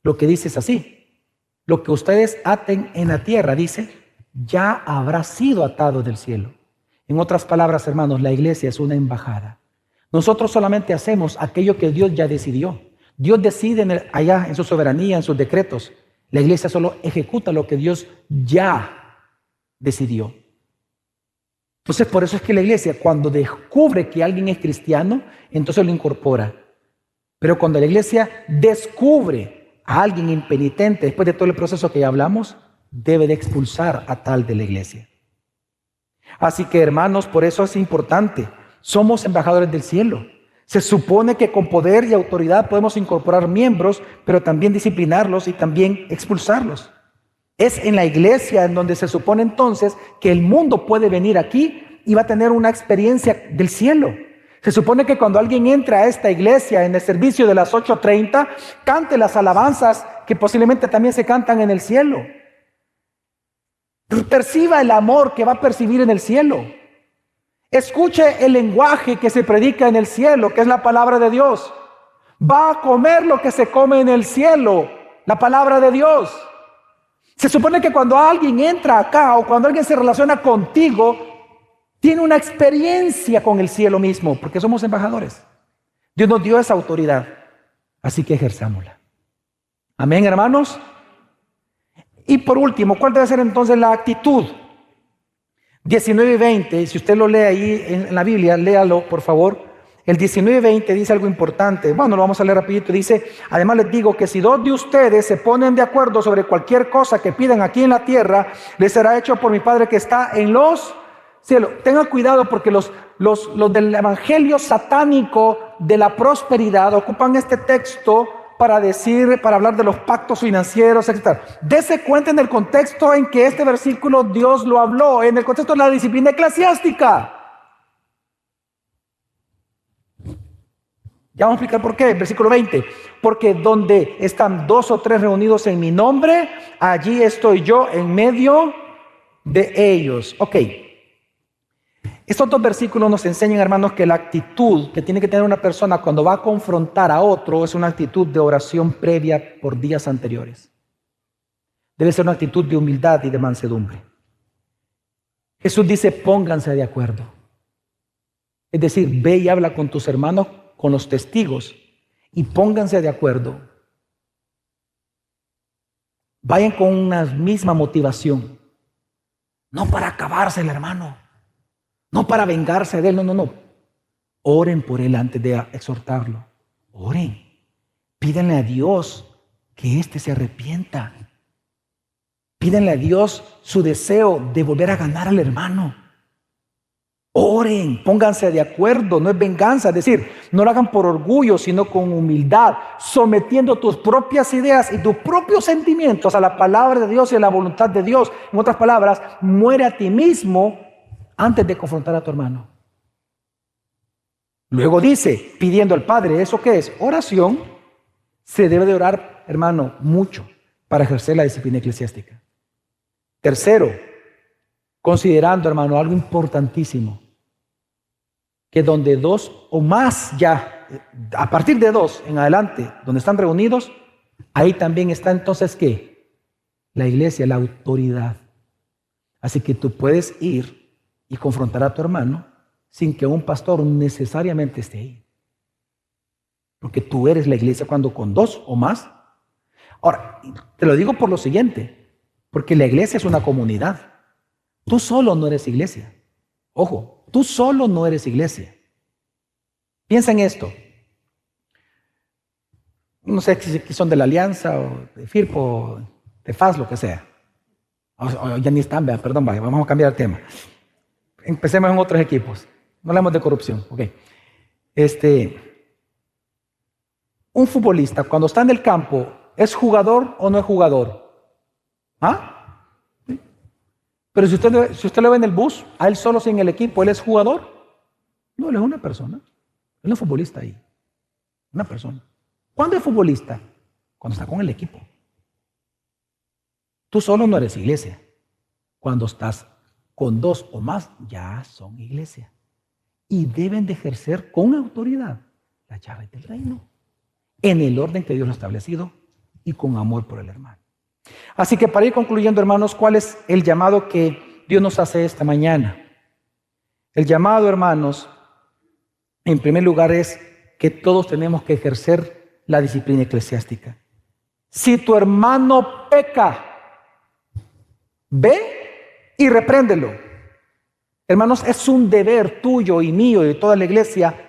lo que dice es así: lo que ustedes aten en la tierra, dice, ya habrá sido atado del cielo. En otras palabras, hermanos, la iglesia es una embajada. Nosotros solamente hacemos aquello que Dios ya decidió. Dios decide allá en su soberanía, en sus decretos. La iglesia solo ejecuta lo que Dios ya decidió. Entonces, por eso es que la iglesia, cuando descubre que alguien es cristiano, entonces lo incorpora. Pero cuando la iglesia descubre a alguien impenitente, después de todo el proceso que ya hablamos, debe de expulsar a tal de la iglesia. Así que, hermanos, por eso es importante. Somos embajadores del cielo. Se supone que con poder y autoridad podemos incorporar miembros, pero también disciplinarlos y también expulsarlos. Es en la iglesia en donde se supone entonces que el mundo puede venir aquí y va a tener una experiencia del cielo. Se supone que cuando alguien entra a esta iglesia en el servicio de las 8:30, cante las alabanzas que posiblemente también se cantan en el cielo. Perciba el amor que va a percibir en el cielo. Escuche el lenguaje que se predica en el cielo, que es la palabra de Dios. Va a comer lo que se come en el cielo, la palabra de Dios. Se supone que cuando alguien entra acá o cuando alguien se relaciona contigo, tiene una experiencia con el cielo mismo, porque somos embajadores. Dios nos dio esa autoridad, así que ejerzámosla. Amén, hermanos. Y por último, ¿cuál debe ser entonces la actitud? 19 y 20, si usted lo lee ahí en la Biblia, léalo por favor. El 19 y 20 dice algo importante. Bueno, lo vamos a leer rapidito. Dice, además les digo que si dos de ustedes se ponen de acuerdo sobre cualquier cosa que pidan aquí en la tierra, les será hecho por mi Padre que está en los cielos. Tengan cuidado porque los del evangelio satánico de la prosperidad ocupan este texto para hablar de los pactos financieros, etc. Dese cuenta en el contexto en que este versículo Dios lo habló, en el contexto de la disciplina eclesiástica. Ya vamos a explicar por qué. Versículo 20. Porque donde están 2 o 3 reunidos en mi nombre, allí estoy yo en medio de ellos. Ok. Estos 2 versículos nos enseñan, hermanos, que la actitud que tiene que tener una persona cuando va a confrontar a otro es una actitud de oración previa por días anteriores. Debe ser una actitud de humildad y de mansedumbre. Jesús dice, pónganse de acuerdo. Es decir, ve y habla con tus hermanos, con los testigos, y pónganse de acuerdo. Vayan con una misma motivación. No para acabarse el hermano. No para vengarse de él, no. Oren por él antes de exhortarlo. Oren. Pídanle a Dios que éste se arrepienta. Pídanle a Dios su deseo de volver a ganar al hermano. Oren, pónganse de acuerdo, no es venganza, es decir, no lo hagan por orgullo, sino con humildad, sometiendo tus propias ideas y tus propios sentimientos a la palabra de Dios y a la voluntad de Dios. En otras palabras, muere a ti mismo antes de confrontar a tu hermano. Luego dice, pidiendo al Padre, ¿eso qué es? Oración. Se debe de orar, hermano, mucho para ejercer la disciplina eclesiástica. Tercero, considerando, hermano, algo importantísimo, que donde 2 o más ya, a partir de 2 en adelante, donde están reunidos, ahí también está entonces, ¿qué? La iglesia, la autoridad. Así que tú puedes ir y confrontar a tu hermano sin que un pastor necesariamente esté ahí. Porque tú eres la iglesia cuando con 2 o más. Ahora, te lo digo por lo siguiente, porque la iglesia es una comunidad. Tú solo no eres iglesia. Ojo, tú solo no eres iglesia. Piensa en esto. No sé si son de la Alianza o de FIRPO, de FAS, lo que sea. O ya ni están, perdón, vamos a cambiar el tema. Empecemos en otros equipos. No hablamos de corrupción. Ok. Un futbolista, cuando está en el campo, ¿es jugador o no es jugador? ¿Ah? ¿Sí? Pero si usted lo ve en el bus, a él solo sin el equipo, ¿él es jugador? No, él es una persona. Él no es futbolista ahí. Una persona. ¿Cuándo es futbolista? Cuando está con el equipo. Tú solo no eres iglesia. Cuando estás con 2 o más, ya son iglesia. Y deben de ejercer con autoridad las llaves del reino, en el orden que Dios lo ha establecido y con amor por el hermano. Así que para ir concluyendo, hermanos, ¿cuál es el llamado que Dios nos hace esta mañana? El llamado, hermanos, en primer lugar es que todos tenemos que ejercer la disciplina eclesiástica. Si tu hermano peca, ve y repréndelo. Hermanos, es un deber tuyo y mío y de toda la iglesia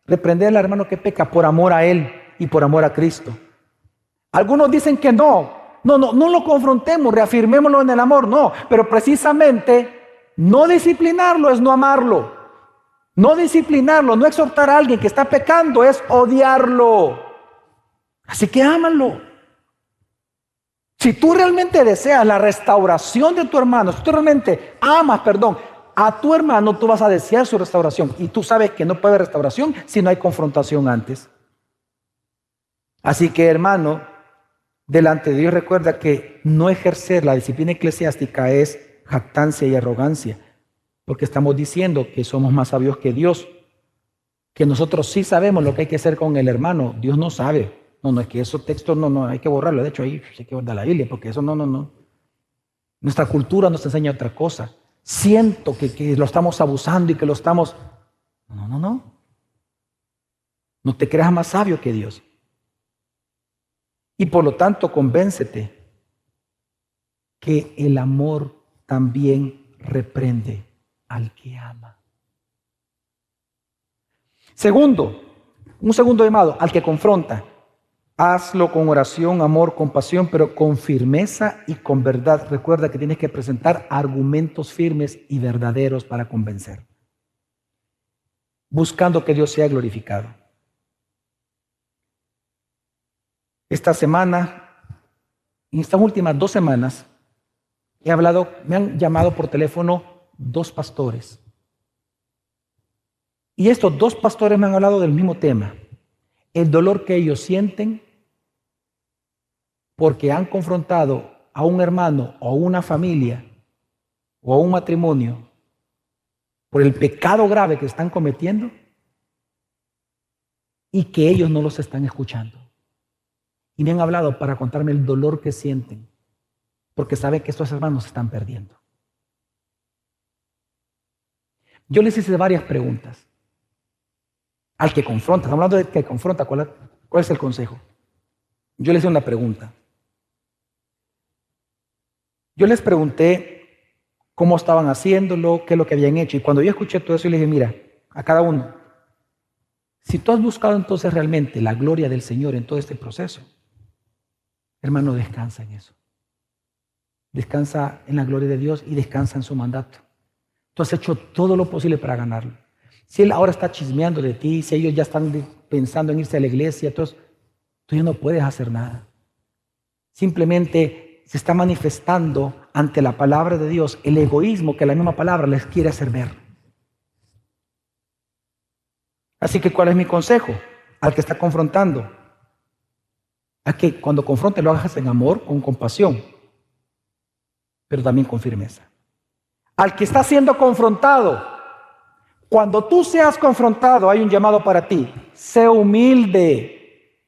reprender al hermano que peca por amor a él y por amor a Cristo. Algunos dicen que no lo confrontemos, reafirmémoslo en el amor, no, pero precisamente no disciplinarlo es no amarlo. No disciplinarlo, no exhortar a alguien que está pecando es odiarlo. Así que ámalo. Si tú realmente deseas la restauración de tu hermano, si tú realmente amas, a tu hermano, tú vas a desear su restauración. Y tú sabes que no puede haber restauración si no hay confrontación antes. Así que, hermano, delante de Dios recuerda que no ejercer la disciplina eclesiástica es jactancia y arrogancia. Porque estamos diciendo que somos más sabios que Dios. Que nosotros sí sabemos lo que hay que hacer con el hermano. Dios no sabe. No, es que esos textos no, hay que borrarlo. De hecho, ahí hay que guardar la Biblia, porque eso no. Nuestra cultura nos enseña otra cosa. Siento que lo estamos abusando y que lo estamos... No. No te creas más sabio que Dios. Y por lo tanto, convéncete que el amor también reprende al que ama. Segundo, un segundo llamado, al que confronta. Hazlo con oración, amor, compasión, pero con firmeza y con verdad. Recuerda que tienes que presentar argumentos firmes y verdaderos para convencer. Buscando que Dios sea glorificado. Esta semana, en estas últimas 2 semanas, me han llamado por teléfono 2 pastores. Y estos 2 pastores me han hablado del mismo tema. El dolor que ellos sienten porque han confrontado a un hermano o a una familia o a un matrimonio por el pecado grave que están cometiendo y que ellos no los están escuchando. Y me han hablado para contarme el dolor que sienten porque saben que estos hermanos se están perdiendo. Yo les hice varias preguntas. Al que confronta, estamos hablando de que confronta, ¿cuál es el consejo? Yo les hice una pregunta. Yo les pregunté cómo estaban haciéndolo, qué es lo que habían hecho. Y cuando yo escuché todo eso, yo les dije, mira, a cada uno, si tú has buscado entonces realmente la gloria del Señor en todo este proceso, hermano, descansa en eso. Descansa en la gloria de Dios y descansa en su mandato. Tú has hecho todo lo posible para ganarlo. Si él ahora está chismeando de ti, si ellos ya están pensando en irse a la iglesia, entonces tú ya no puedes hacer nada. Simplemente se está manifestando ante la palabra de Dios el egoísmo que la misma palabra les quiere hacer ver. Así que, ¿cuál es mi consejo? Al que está confrontando, a que cuando confronte lo hagas en amor, con compasión, pero también con firmeza. Al que está siendo confrontado, cuando tú seas confrontado, hay un llamado para ti. Sé humilde.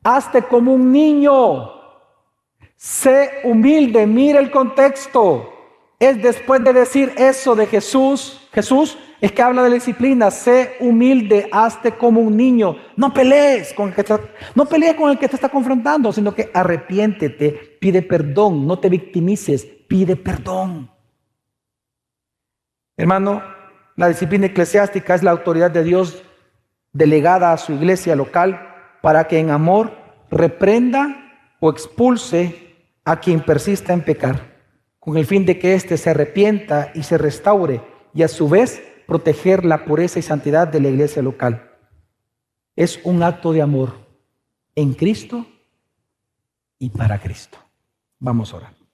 Hazte como un niño. Sé humilde. Mira el contexto. Es después de decir eso de Jesús es que habla de la disciplina. Sé humilde. Hazte como un niño. No pelees con el que te está confrontando, sino que arrepiéntete. Pide perdón. No te victimices. Pide perdón. Hermano, la disciplina eclesiástica es la autoridad de Dios delegada a su iglesia local para que en amor reprenda o expulse a quien persista en pecar, con el fin de que éste se arrepienta y se restaure y a su vez proteger la pureza y santidad de la iglesia local. Es un acto de amor en Cristo y para Cristo. Vamos a orar.